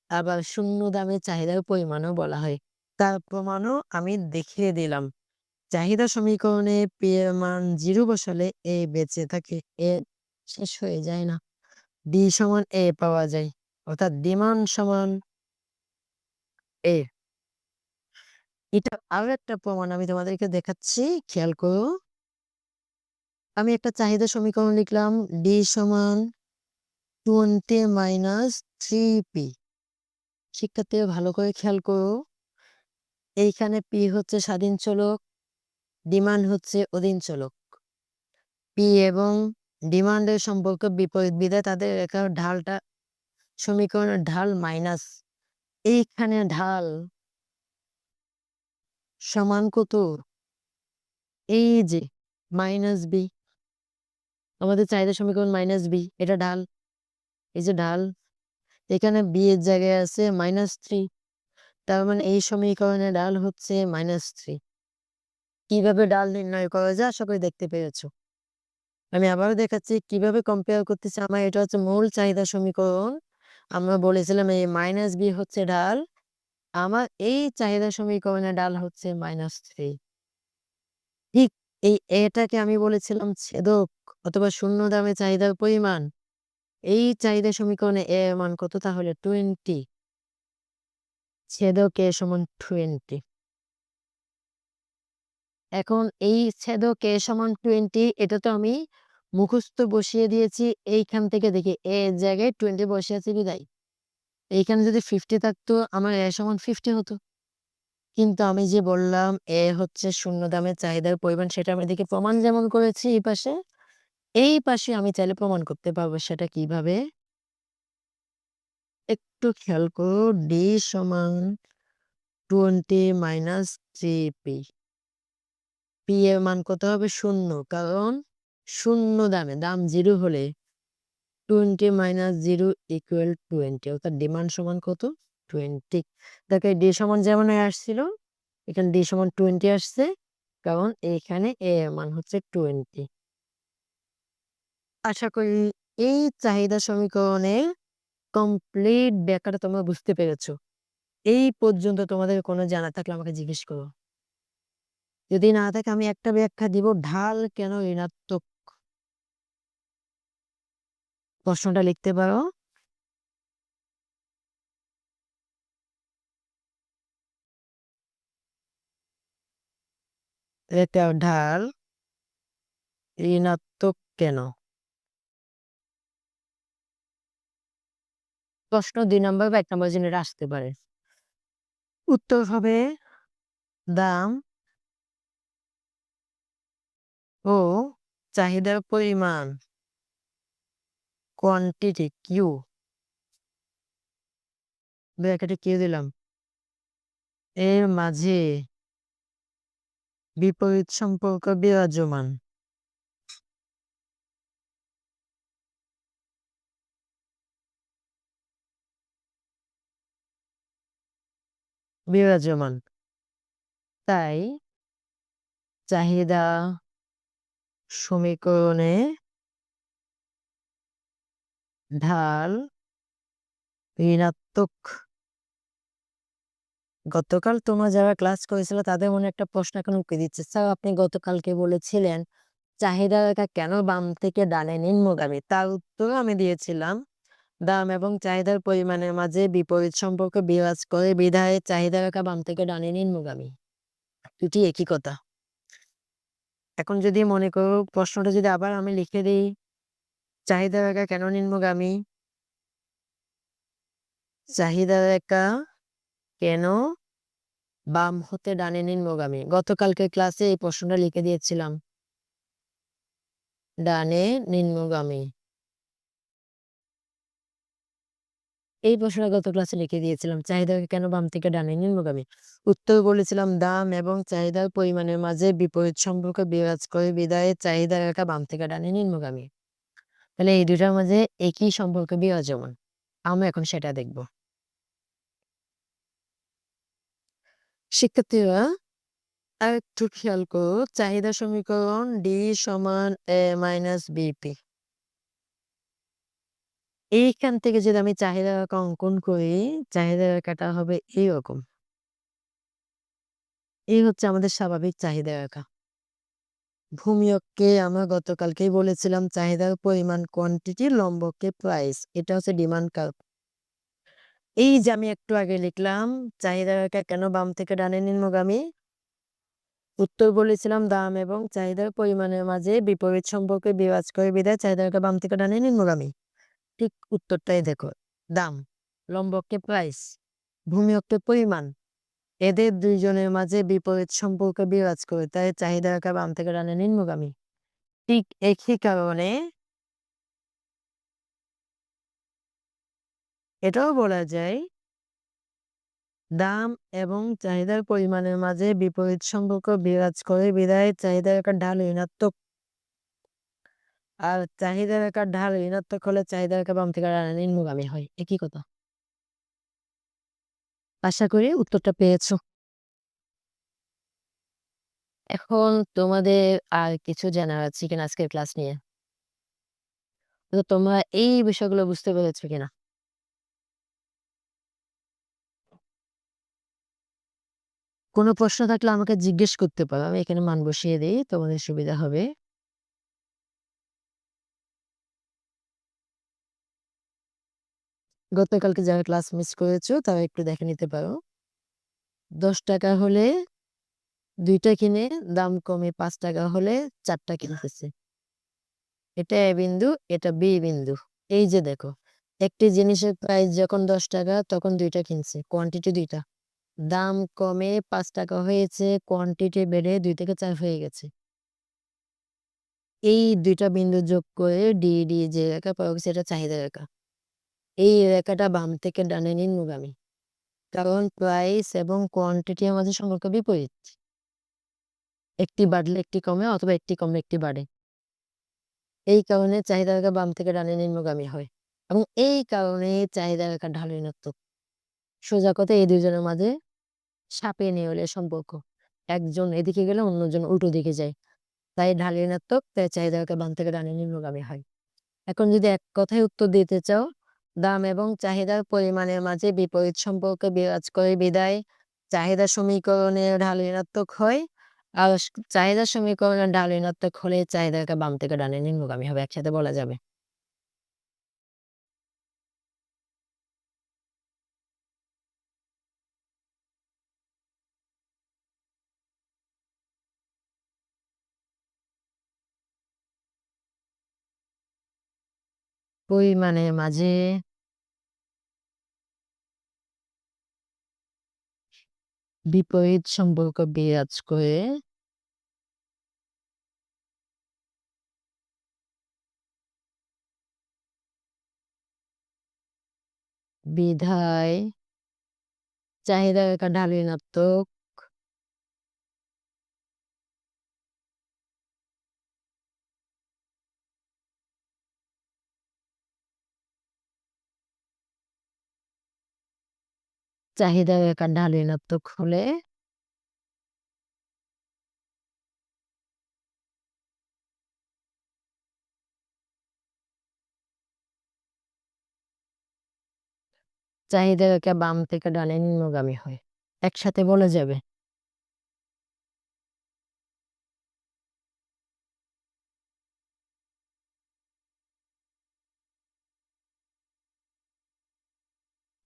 আবার শূন্য দামে চাহিদার পরিমাণও বলা হয়। তার প্রমাণও আমি দেখিয়ে দিলাম। চাহিদা সমীকরণে পি এর মান 0 বসালে এ বেঁচে থাকে, এ শেষ হয়ে যায় না, ডি সমান এ পাওয়া যায়, অর্থাৎ ডিমান্ড সমান এ। এটা আরো একটা প্রমাণ আমি তোমাদেরকে দেখাচ্ছি, খেয়াল করো। আমি একটা চাহিদা সমীকরণ লিখলাম, ডি সমান 20 মাইনাস 3পি। শিক্ষার্থীরা ভালো করে খেয়াল করো, এইখানে পি হচ্ছে স্বাধীন চলক, ডিমান্ড হচ্ছে অধীন চলক। পি এবং ডিমান্ডের সম্পর্ক বিপরীত বিধায় তাদের রেখার ঢালটা, সমীকরণের ঢাল মাইনাস। এইখানে ঢাল সমান কত? এই যে মাইনাস বি, আমাদের চাহিদা সমীকরণ মাইনাস বি, এটা ঢাল, এই যে ঢাল, এখানে বি এর জায়গায় আছে -3, তার মানে এই সমীকরণের ঢাল হচ্ছে -3। কিভাবে ঢাল নির্ণয় করা যায় আশা করি দেখতে পেরেছো। আমি আবারও দেখাচ্ছি কিভাবে কম্পেয়ার করতেছি। আমার এটা হচ্ছে মূল চাহিদা সমীকরণ। আমরা বলেছিলাম এই -b হচ্ছে ঢাল। আমার এই চাহিদা সমীকরণের ঢাল হচ্ছে -3। ঠিক এটাকে আমি বলেছিলাম ছেদক অথবা শূন্য দামে চাহিদার পরিমাণ। এই চাহিদা সমীকরণে এর মান কত তাহলে 20। ছেদক A সমান 20। এখন এই ছেদক A সমান 20 এটা তো আমি মুখস্থ বসিয়ে দিয়েছি। এইখান থেকে দেখি A এর জায়গায় 20 বসিয়েছি বিদায়। এইখানে যদি 50 থাকতো আমার A সমান 50 হতো। কিন্তু আমি যে বললাম A হচ্ছে শূন্য দামের চাহিদার পরিমাণ, সেটা আমি এদিকে প্রমাণ যেমন করেছি এই পাশে, এই পাশে আমি চাইলে প্রমাণ করতে পারবো। সেটা কিভাবে? একটু খেয়াল করো। D সমান 20 মাইনাস 3P। P এর মান কত হবে? 0। কারণ শূন্য দাম 0 হলে 20 মাইনাস 0 ইকুয়াল 20, অর্থাৎ ডিমান্ড সমান কত? 20। দেখো D সমান যেমন আসছিল, এখানে D সমান 20 আসছে, কারণ এইখানে A এর মান হচ্ছে 20। আশা করি এই চাহিদা সমীকরণের কমপ্লিট ব্যাখ্যাটা তোমরা বুঝতে পেরেছো। এই পর্যন্ত তোমাদের কোনো জানা থাকলে আমাকে জিজ্ঞেস করো। যদি না থাকে আমি একটা ব্যাখ্যা দিব, ঢাল কেন ঋণাত্মক। প্রশ্নটা লিখতে পারো। এটা ঢাল ঋণাত্মক কেন? প্রশ্ন 2 নম্বর বা 1 নম্বর জেনে আসতে পারে। উত্তর হবে দাম ও চাহিদার পরিমাণ কোয়ান্টিটি কিউ, ব্র্যাকেটে কিউ দিলাম, এর মাঝে বিপরীত সম্পর্ক বিরাজমান। বিরাজমান। তাই চাহিদা সমীকরণে ঢাল ঋণাত্মক। গতকাল তোমরা যারা ক্লাস করেছিল তাদের মনে একটা প্রশ্ন এখন উকি দিচ্ছে, স্যার আপনি গতকালকে বলেছিলেন চাহিদা রেখা কেন বাম থেকে ডানে নিম্নগামী? তার উত্তর আমি দিয়েছিলাম দাম এবং চাহিদার পরিমাণের মাঝে বিপরীত সম্পর্ক বিরাজ করে বিধায় চাহিদা রেখা বাম থেকে ডানে নিম্নগামী। দুটি একই কথা। এখন যদি মনে করো প্রশ্নটা যদি আবার আমি লিখে দিই, চাহিদা রেখা কেন নিম্নগামী? চাহিদা রেখা কেন বাম হতে ডানে নিম্নগামী? গতকালকে ক্লাসে এই প্রশ্নটা লিখে দিয়েছিলাম, ডানে নিম্নগামী। এই প্রশ্নটা গত ক্লাসে লিখে দিয়েছিলাম, চাহিদা কেন বাম থেকে ডানে নিম্নগামী। উত্তর বলেছিলাম দাম এবং চাহিদার পরিমাণের মাঝে বিপরীত সম্পর্ক বিরাজ করে বিধায় চাহিদা রেখা বাম থেকে ডানে নিম্নগামী। তাহলে এই দুটার মাঝে একই সম্পর্ক বিরাজমান। আমরা এখন সেটা দেখব। শিক্ষার্থীরা আর একটু খেয়াল করো, চাহিদা সমীকরণ ডি সমান এ মাইনাস বিপি। এইখান থেকে যদি আমি চাহিদা রেখা অঙ্কন করি, চাহিদা রেখাটা হবে এইরকম। এই হচ্ছে আমাদের স্বাভাবিক চাহিদা রেখা। ভূমিয়ককে আমরা গতকালকেই বলেছিলাম চাহিদার পরিমাণ কোয়ান্টিটি, লম্বকে প্রাইস। এটা হচ্ছে ডিমান্ড কার্ভ। এই যে আমি একটু আগে লিখলাম চাহিদা রেখা কেন বাম থেকে ডানে নিম্নগামী, উত্তর বলেছিলাম দাম এবং চাহিদার পরিমাণের মাঝে বিপরীত সম্পর্কে বিরাজ করে বিধায় চাহিদা রেখা বাম থেকে ডানে নিম্নগামী। ঠিক উত্তরটাই দেখো, দাম, লম্বকে প্রাইস, ভূমিয়ককে পরিমাণ, এদের দুইজনের মাঝে বিপরীত সম্পর্ক বিরাজ করে, তাই চাহিদা রেখা বাম থেকে ডানে নিম্নগামী। ঠিক একই কারণে এটাও বলা যায় দাম এবং চাহিদার পরিমাণের মাঝে বিপরীত সম্পর্ক বিরাজ করে বিধায় চাহিদা রেখার ঢাল ঋণাত্মক। আর চাহিদা রেখার ঢাল ঋণাত্মক হলে চাহিদা রেখা বাম থেকে ডানে নিম্নগামী হয়। একই কথা। আশা করি উত্তরটা পেয়েছো। এখন তোমাদের আর কিছু জানার আছে কিনা আজকের ক্লাস নিয়ে? তো তোমরা এই বিষয়গুলো বুঝতে পেরেছো কিনা? কোনো প্রশ্ন থাকলে আমাকে জিজ্ঞেস করতে পারো। আমি এখানে মান বসিয়ে দেই, তোমাদের সুবিধা হবে। গতকালকে যারা ক্লাস মিস করেছো তারা একটু দেখে নিতে পারো। ৳10 হলে ২ টা কিনে দাম কমে ৳5 হলে ৪ টা কিনতেছে। এটা A বিন্দু, এটা B বিন্দু। এই যে দেখো, একটি জিনিসের প্রাইস যখন ৳10 তখন ২ টা কিনছে। কোয়ান্টিটি ২ টা। দাম কমে ৳5 হয়েছে, কোয়ান্টিটি বেড়ে ২ থেকে ৪ হয়ে গেছে। এই ২ টা বিন্দু যোগ করে ডি যে রেখা পাওয়া গেছে এটা চাহিদা রেখা। এই রেখাটা বাম থেকে ডানে নিম্নগামী। কারণ প্রাইস এবং কোয়ান্টিটির মাঝে সম্পর্ক বিপরীত। একটি বাড়লে একটি কমে অথবা একটি কমলে একটি বাড়ে। এই কারণে চাহিদা রেখা বাম থেকে ডানে নিম্নগামী হয় এবং এই কারণে চাহিদা রেখার ঢাল ঋণাত্মক। সোজা কথা এই ২ জনের মাঝে সাপে নেউলের সম্পর্ক। একজন এদিকে গেলে অন্যজন উল্টো দিকে যায়। তাই ঢাল ঋণাত্মক, তাই চাহিদা রেখা বাম থেকে ডানে নিম্নগামী হয়। এখন যদি এক কথায় উত্তর দিতে চাও, দাম এবং চাহিদার পরিমাণের মাঝে বিপরীত সম্পর্ক বিরাজ করে বিধায় চাহিদা সমীকরণের ঢাল ঋণাত্মক হয়। আর চাহিদা সমীকরণের ঢাল ঋণাত্মক হলে চাহিদা রেখা বাম থেকে ডানে নিম্নগামী হবে। একসাথে বলা যাবে। পরিমাণের মাঝে বিপরীত সম্পর্ক বিরাজ করে বিধায় চাহিদা রেখা ঢাল ঋণাত্মক চাহিদা রেখার ঢাল ঋণাত্মক হলে চাহিদা রেখা বাম থেকে ডানে নিম্নগামী হয়। একসাথে বলা যাবে।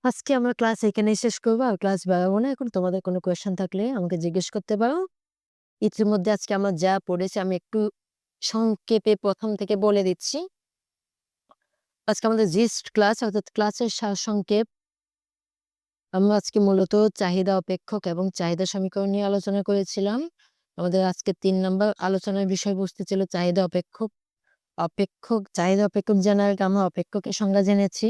আজকে আমরা ক্লাস এখানেই শেষ করবো। আর ক্লাস বাড়াবো না। এখন তোমাদের কোনো কোয়েশ্চেন থাকলে আমাকে জিজ্ঞেস করতে পারো। ইতিমধ্যে আজকে আমরা যা পড়েছি আমি একটু সংক্ষেপে ১ম থেকে বলে দিচ্ছি। আজকে আমাদের জিস্ট ক্লাস অর্থাৎ ক্লাসের সারসংক্ষেপ। আমরা আজকে মূলত চাহিদা অপেক্ষক এবং চাহিদা সমীকরণ নিয়ে আলোচনা করেছিলাম। আমাদের আজকে ৩ নাম্বার আলোচনার বিষয়বস্তু ছিল চাহিদা অপেক্ষক। চাহিদা অপেক্ষক জানার আগে আমরা অপেক্ষকের সংজ্ঞা জেনেছি।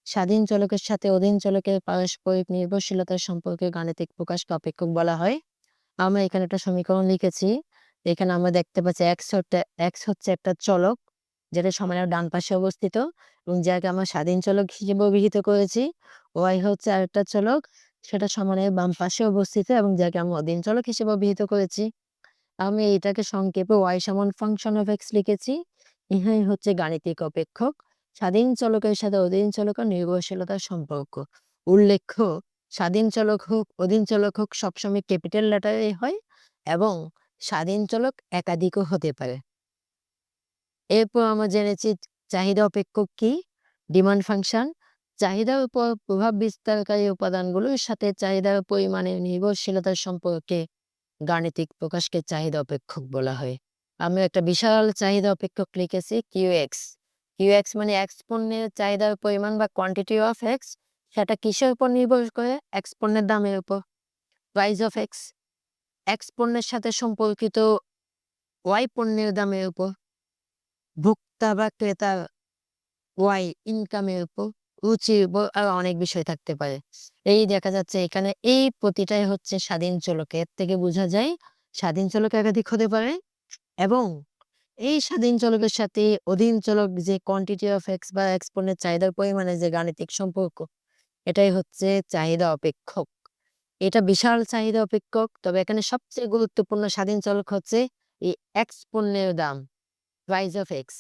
স্বাধীন চলকের সাথে অধীন চলকের পারস্পরিক নির্ভরশীলতার সম্পর্কে গাণিতিক প্রকাশকে অপেক্ষক বলা হয়। আমরা এখানে একটা সমীকরণ লিখেছি। এখানে আমরা দেখতে পাচ্ছি এক্স হচ্ছে একটা চলক যেটা সময়ের ডান পাশে অবস্থিত এবং যাকে আমরা স্বাধীন চলক হিসেবে অভিহিত করেছি। ওয়াই হচ্ছে আরেকটা চলক, সেটা সমানের বাম পাশে অবস্থিত এবং যাকে আমরা অধীন চলক হিসেবে অভিহিত করেছি। আমি এটাকে সংক্ষেপে ওয়াই সমান ফাংশন অফ এক্স লিখেছি। ইহাই হচ্ছে গাণিতিক অপেক্ষক। স্বাধীন চলকের সাথে অধীন চলকের নির্ভরশীলতার সম্পর্ক। উল্লেখ্য, স্বাধীন চলক হোক অধীন চলক হোক সবসময় ক্যাপিটাল লেটারে হয় এবং স্বাধীন চলক একাধিকও হতে পারে। এরপর আমরা জেনেছি চাহিদা অপেক্ষক কি, ডিমান্ড ফাংশন। চাহিদার উপর প্রভাব বিস্তারকারী উপাদানগুলোর সাথে চাহিদার পরিমাণের নির্ভরশীলতার সম্পর্কে গাণিতিক প্রকাশকে চাহিদা অপেক্ষক বলা হয়। আমি একটা বিশাল চাহিদা অপেক্ষক লিখেছি কিউএক্স। কিউএক্স মানে এক্স পণ্যের চাহিদার পরিমাণ বা কোয়ান্টিটি অফ এক্স। সেটা কিসের উপর নির্ভর করে? এক্স পণ্যের দামের উপর, প্রাইস অফ এক্স। এক্স পণ্যের সাথে সম্পর্কিত ওয়াই পণ্যের দামের উপর, ভোক্তা বা ক্রেতার ওয়াই ইনকামের উপর, রুচির উপর আরো অনেক বিষয় থাকতে পারে। এই দেখা যাচ্ছে এখানে এই প্রতিটাই হচ্ছে স্বাধীন চলক। এর থেকে বোঝা যায় স্বাধীন চলক একাধিক হতে পারে এবং এই স্বাধীন চলকের সাথে অধীন চলক যে কোয়ান্টিটি অফ এক্স বা এক্স পণ্যের চাহিদার পরিমাণে যে গাণিতিক সম্পর্ক, এটাই হচ্ছে চাহিদা অপেক্ষক। এটা বিশাল চাহিদা অপেক্ষক। তবে এখানে সবচেয়ে গুরুত্বপূর্ণ স্বাধীন চলক হচ্ছে এই এক্স পণ্যের দাম, প্রাইস অফ এক্স।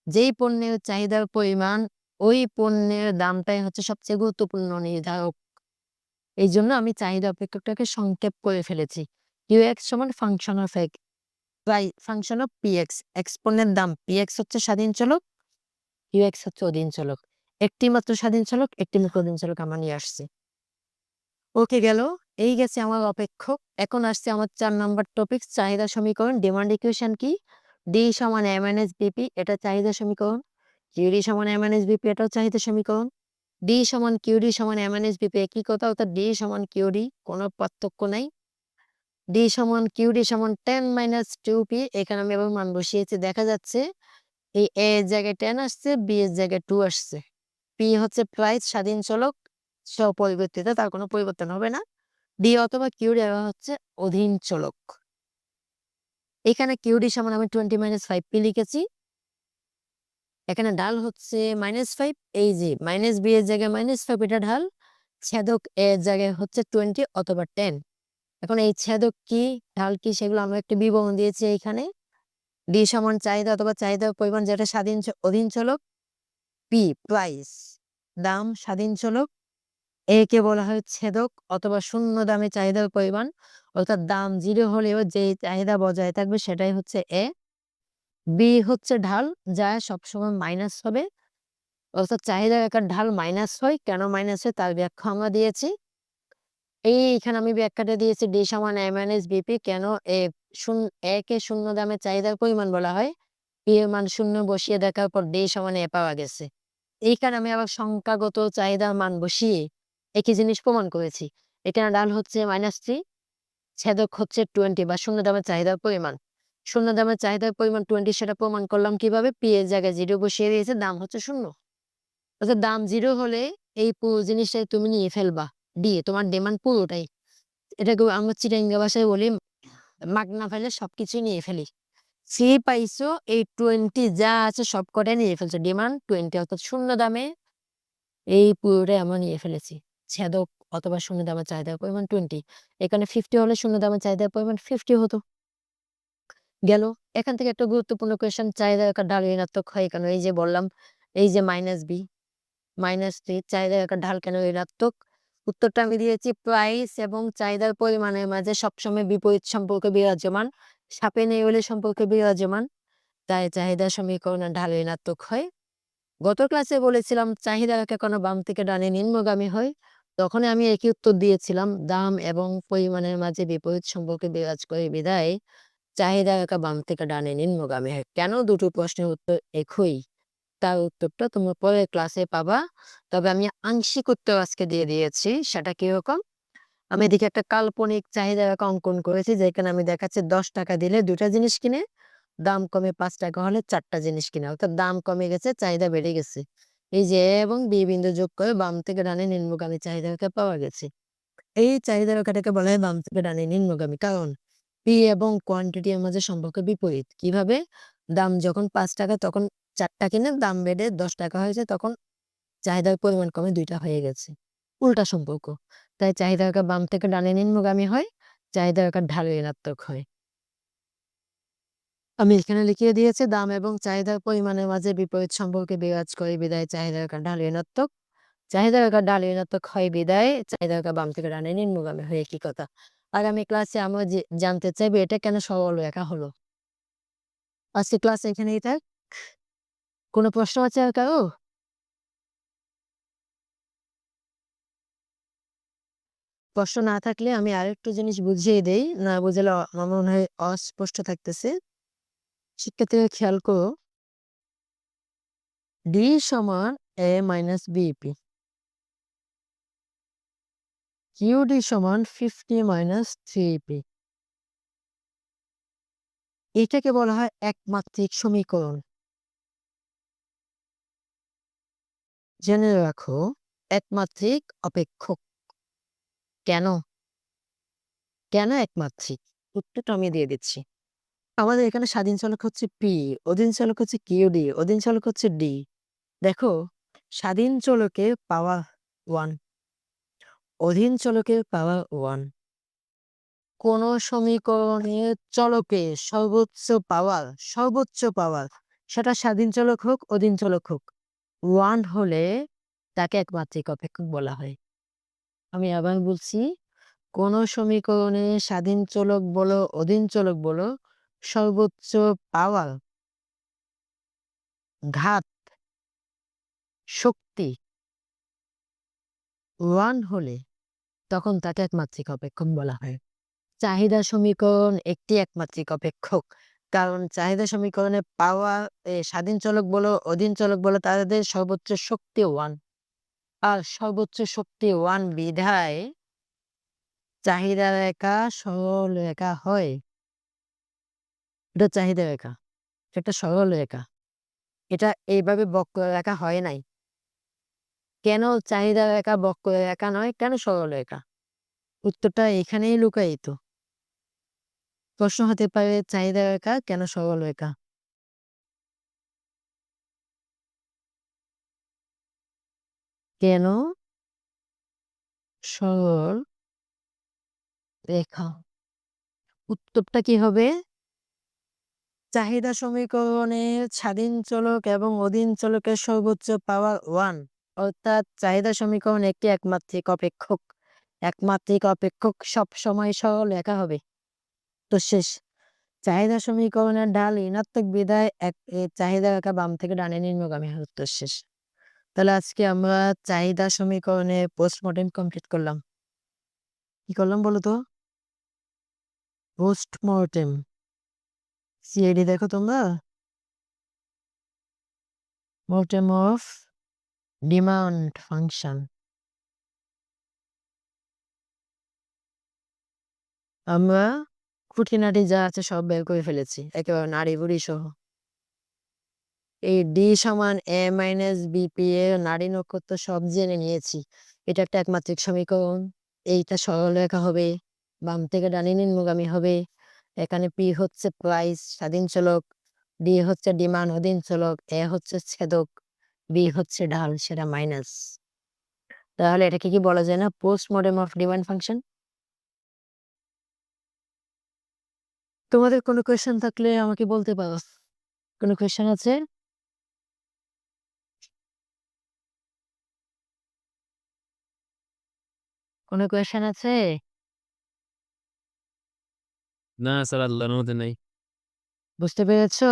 যেই পণ্যের চাহিদার পরিমাণ ওই পণ্যের দামটাই হচ্ছে সবচেয়ে গুরুত্বপূর্ণ নির্ধারক। এইজন্য আমি চাহিদা অপেক্ষকটাকে সংক্ষেপ করে ফেলেছি। QX সমান function of function of PX। X পণ্যের দাম, PX হচ্ছে স্বাধীন চলক, QX হচ্ছে অধীন চলক। একটি মাত্র স্বাধীন চলক, একটি মাত্র অধীন চলক আমরা নিয়ে আসছি। ওকে গেল। এই গেছে আমার অপেক্ষক। এখন আসছে আমার 4 নাম্বার টপিক, চাহিদা সমীকরণ। ডিমান্ড ইকুয়েশন কি? D সমান M - BP, এটা চাহিদা সমীকরণ। QD সমান M - BP, এটাও চাহিদা সমীকরণ। D সমান QD সমান M - BP একই কথা, অর্থাৎ D সমান QD, কোনো পার্থক্য নাই। D সমান QD সমান 10 - 2P। এখানে আমি আবার মান বসিয়েছি, দেখা যাচ্ছে এই A এর জায়গায় 10 আসছে, B এর জায়গায় 2 আসছে। P হচ্ছে প্রাইস, স্বাধীন চলক, স্বপরিবর্তিত, তার কোনো পরিবর্তন হবে না। D অথবা QD হচ্ছে অধীন চলক। এখানে QD সমান আমি 20 - 5P লিখেছি। এখানে ঢাল হচ্ছে -5, এই যে -B এর জায়গায় -5, এটা ঢাল। ছেদক A এর জায়গায় হচ্ছে 20 অথবা 10। এখন এই ছেদক কি, ঢাল কি, সেগুলো আমরা একটা বিবরণ দিয়েছি এইখানে। D সমান চাহিদা অথবা চাহিদার পরিমাণ, যেটা অধীন চলক। P প্রাইস, দাম, স্বাধীন চলক। A কে বলা হয় ছেদক অথবা শূন্য দামে চাহিদার পরিমাণ, অর্থাৎ দাম 0 হলেও যে চাহিদা বজায় থাকবে সেটাই হচ্ছে A। B হচ্ছে ঢাল, যা সবসময় মাইনাস হবে, অর্থাৎ চাহিদার একটা ঢাল মাইনাস হয়, কেন মাইনাস হয় তার ব্যাখ্যা আমরা দিয়েছি। এইখানে আমি ব্যাখ্যাটা দিয়েছি D সমান M - BP। কেন A কে শূন্য দামে চাহিদার পরিমাণ বলা হয়, P এর মান 0 বসিয়ে দেখার পর D সমান A পাওয়া গেছে। এইখানে আমি আবার সংখ্যাগত চাহিদার মান বসিয়ে একই জিনিস প্রমাণ করেছি। এখানে ঢাল হচ্ছে -3, ছেদক হচ্ছে 20 বা শূন্য দামের চাহিদার পরিমাণ। শূন্য দামের চাহিদার পরিমাণ 20, সেটা প্রমাণ করলাম কিভাবে? P এর জায়গায় 0 বসিয়ে দিয়েছে, দাম হচ্ছে 0। অর্থাৎ দাম 0 হলে এই পুরো জিনিসটাই তুমি নিয়ে ফেলবা। তোমার ডিমান্ড পুরোটাই। এটাকে আমরা চিটাঙ্গা ভাষায় বলি মাগনা ফেলে সবকিছুই নিয়ে ফেলি। সি পাইছো, এই 20 যা আছে সবকটাই নিয়ে ফেলছো। ডিমান্ড 20, অর্থাৎ শূন্য দামে এই পুরোটাই আমরা নিয়ে ফেলেছি। ছেদক অথবা শূন্য দামের চাহিদার পরিমাণ 20। এখানে 50 হলে শূন্য দামের চাহিদার পরিমাণ 50 হতো। গেল। এখান থেকে একটা গুরুত্বপূর্ণ কোয়েশ্চেন, চাহিদার একটা ঢাল ঋণাত্মক হয় কেন? এই যে বললাম, এই যে -B -3, চাহিদার একটা ঢাল কেন ঋণাত্মক? উত্তরটা আমি দিয়েছি, প্রাইস এবং চাহিদার পরিমাণের মাঝে সবসময় বিপরীত সম্পর্ক বিরাজমান, সাপে নেউলে সম্পর্ক বিরাজমান, তাই চাহিদা সমীকরণের ঢাল ঋণাত্মক হয়। গত ক্লাসে বলেছিলাম চাহিদা রেখা কোনো বাম থেকে ডানে নিম্নগামী হয়, তখনই আমি একই উত্তর দিয়েছিলাম, দাম এবং পরিমাণের মাঝে বিপরীত সম্পর্কে বিরাজ করে বিধায় চাহিদা রেখা বাম থেকে ডানে নিম্নগামী হয়। কেন? দুটো প্রশ্নের উত্তর একই, তার উত্তরটা তোমরা পরের ক্লাসে পাবা। তবে আমি আংশিক উত্তর আজকে দিয়ে দিয়েছি। সেটা কিরকম? আমি এদিকে একটা কাল্পনিক চাহিদা রেখা অঙ্কন করেছি, যেখানে আমি দেখাচ্ছি 10 টাকা দিলে 2টা জিনিস কিনে, দাম কমে 5 টাকা হলে 4টা জিনিস কিনে, অর্থাৎ দাম কমে গেছে, চাহিদা বেড়ে গেছে। এই যে A এবং B বিন্দু যোগ করে বাম থেকে ডানে নিম্নগামী চাহিদা রেখা পাওয়া গেছে। এই চাহিদা রেখাটাকে বলা হয় বাম থেকে ডানে নিম্নগামী, কারণ P এবং কোয়ান্টিটি এর মাঝে সম্পর্ক বিপরীত। কিভাবে? দাম যখন 5 টাকা তখন 4টা কিনে, দাম বেড়ে 10 টাকা হয়েছে তখন চাহিদার পরিমাণ কমে 2টা হয়ে গেছে। উল্টা সম্পর্ক। তাই চাহিদা রেখা বাম থেকে ডানে নিম্নগামী হয়, চাহিদা রেখার ঢাল ঋণাত্মক হয়। আমি এখানে লিখিয়ে দিয়েছি, দাম এবং চাহিদার পরিমাণের মাঝে বিপরীত সম্পর্কে বিরাজ করে বিধায় চাহিদা রেখার ঢাল ঋণাত্মক। চাহিদা রেখার ঢাল ঋণাত্মক হয় বিধায় চাহিদা রেখা বাম থেকে ডানে নিম্নগামী হয়, একই কথা। আগামী ক্লাসে আমরা জানতে চাইবো এটা কেন সরল রেখা হলো। আজকে ক্লাস এখানেই থাক। কোনো প্রশ্ন আছে আর কারো? প্রশ্ন না থাকলে আমি আরেকটু জিনিস বুঝিয়ে দেই, না বুঝলে আমার মনে হয় অস্পষ্ট থাকতেছে। শিক্ষার্থীরা খেয়াল করো, D সমান A - BP, QD সমান 50 - 3P। এটাকে বলা হয় একমাত্রিক সমীকরণ। জেনে রাখো, একমাত্রিক অপেক্ষক। কেন? কেন একমাত্রিক? উত্তরটা আমি দিয়ে দিচ্ছি। আমাদের এখানে স্বাধীন চলক হচ্ছে P, অধীন চলক হচ্ছে QD, অধীন চলক হচ্ছে D। দেখো, স্বাধীন চলকের পাওয়ার 1, অধীন চলকের পাওয়ার 1। কোন সমীকরণের চলকের সর্বোচ্চ পাওয়ার সেটা স্বাধীন চলক হোক, অধীন চলক হোক। 1 হলে তাকে একমাত্রিক অপেক্ষক বলা হয়। আমি আবার বলছি, কোন সমীকরণে স্বাধীন চলক বলো, অধীন চলক বলো, সর্বোচ্চ পাওয়ার, ঘাত, শক্তি 1 হলে তখন তাকে একমাত্রিক অপেক্ষক বলা হয়। চাহিদা সমীকরণ একটি একমাত্রিক অপেক্ষক। কারণ চাহিদা সমীকরণে পাওয়ার স্বাধীন চলক বলো, অধীন চলক বলো, তাদের সর্বোচ্চ শক্তি 1। আর সর্বোচ্চ শক্তি 1 বিধায় চাহিদা রেখা সরল রেখা হয়। এটা চাহিদা রেখা। এটা সরল রেখা। এটা এইভাবে বক্ররেখা হয় নাই। কেন চাহিদা রেখা বক্ররেখা নয়? কেন সরল রেখা? উত্তরটা এখানেই লুকায়িত। প্রশ্ন হতে পারে চাহিদা রেখা কেন সরল রেখা? কেন সরল রেখা? উত্তরটা কি হবে? চাহিদা সমীকরণে স্বাধীন চলক এবং অধীন চলকের সর্বোচ্চ পাওয়ার 1, অর্থাৎ চাহিদা সমীকরণ একটি একমাত্রিক অপেক্ষক। একমাত্রিক অপেক্ষক সবসময় সরল রেখা হবে। তো শেষ। চাহিদা সমীকরণের ঢাল ঋণাত্মক বিধায় চাহিদা রেখা বাম থেকে ডানে নিম্নগামী হয়। উত্তর শেষ। তাহলে আজকে আমরা চাহিদা সমীকরণে পোস্টমর্টেম কমপ্লিট করলাম। কি করলাম বলো তো? পোস্টমর্টেম। সিআইডি দেখো তোমরা? মোর্টেম অফ ডিমান্ড ফাংশন। আমরা খুঁটিনাটি যা আছে সব বের করে ফেলেছি, একেবারে নাড়ি-ভুড়ি সহ। এই ডি সমান এ মাইনাস বিপি এর নাড়ি নক্ষত্র সব জেনে নিয়েছি। এটা একটা একমাত্রিক সমীকরণ। এইটা সরলরেখা হবে, বাম থেকে ডানে নিম্নগামী হবে। এখানে পি হচ্ছে প্রাইস স্বাধীন চলক, ডি হচ্ছে ডিমান্ড অধীন চলক, এ হচ্ছে ছেদক, বি হচ্ছে ঢাল সেটা মাইনাস। তাহলে এটাকে কি বলা যায় না পোস্টমর্টেম অফ ডিমান্ড ফাংশন? তোমাদের কোনো কোয়েশ্চেন থাকলে আমাকে বলতে পারো। কোনো কোয়েশ্চেন আছে? কোনো কোয়েশ্চেন আছে? না স্যার, আল্লাহর রহমতে নাই। বুঝতে পেরেছো?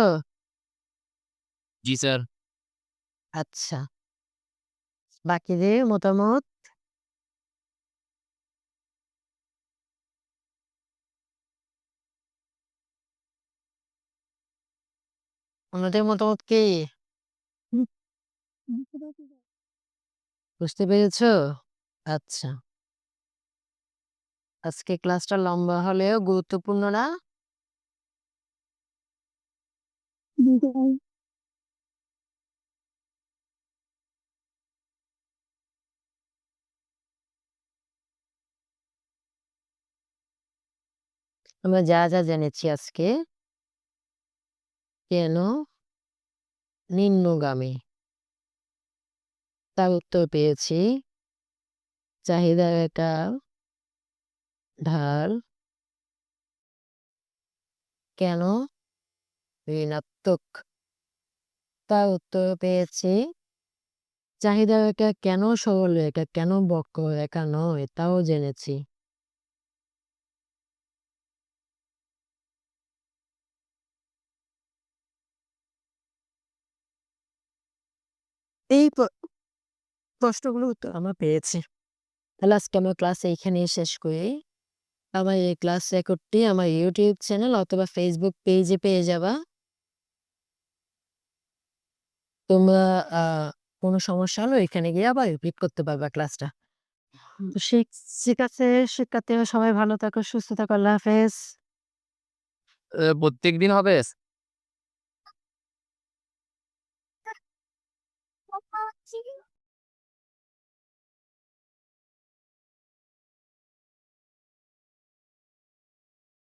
জি স্যার। আচ্ছা, বাকিদের মতামত? অন্যদের মতামত কি? বুঝতে পেরেছো? আচ্ছা, আজকে ক্লাসটা লম্বা হলেও গুরুত্বপূর্ণ না? আমরা যা যা জেনেছি আজকে, কেন নিম্নগামী, তার উত্তর পেয়েছি। চাহিদা রেখা ঢাল কেন ঋণাত্মক, তার উত্তর পেয়েছি। চাহিদা রেখা কেন সরল রেখা, কেন বক্ররেখা নয়, তাও জেনেছি। এই প্রশ্নগুলো উত্তর আমরা পেয়েছি। তাহলে আজকে আমার ক্লাস এইখানেই শেষ করি। আমার এই ক্লাস রেকর্ডটি আমার ইউটিউব চ্যানেল অথবা ফেসবুক পেজে পেয়ে যাবা। তোমরা কোনো সমস্যা হলে এখানে গিয়ে আবার রিপিট করতে পারবা ক্লাসটা। তো ঠিক আছে, শিক্ষার্থীরা সবাই ভালো থাকো, সুস্থ থাকো। আল্লাহ হাফেজ। প্রত্যেকদিন হবে?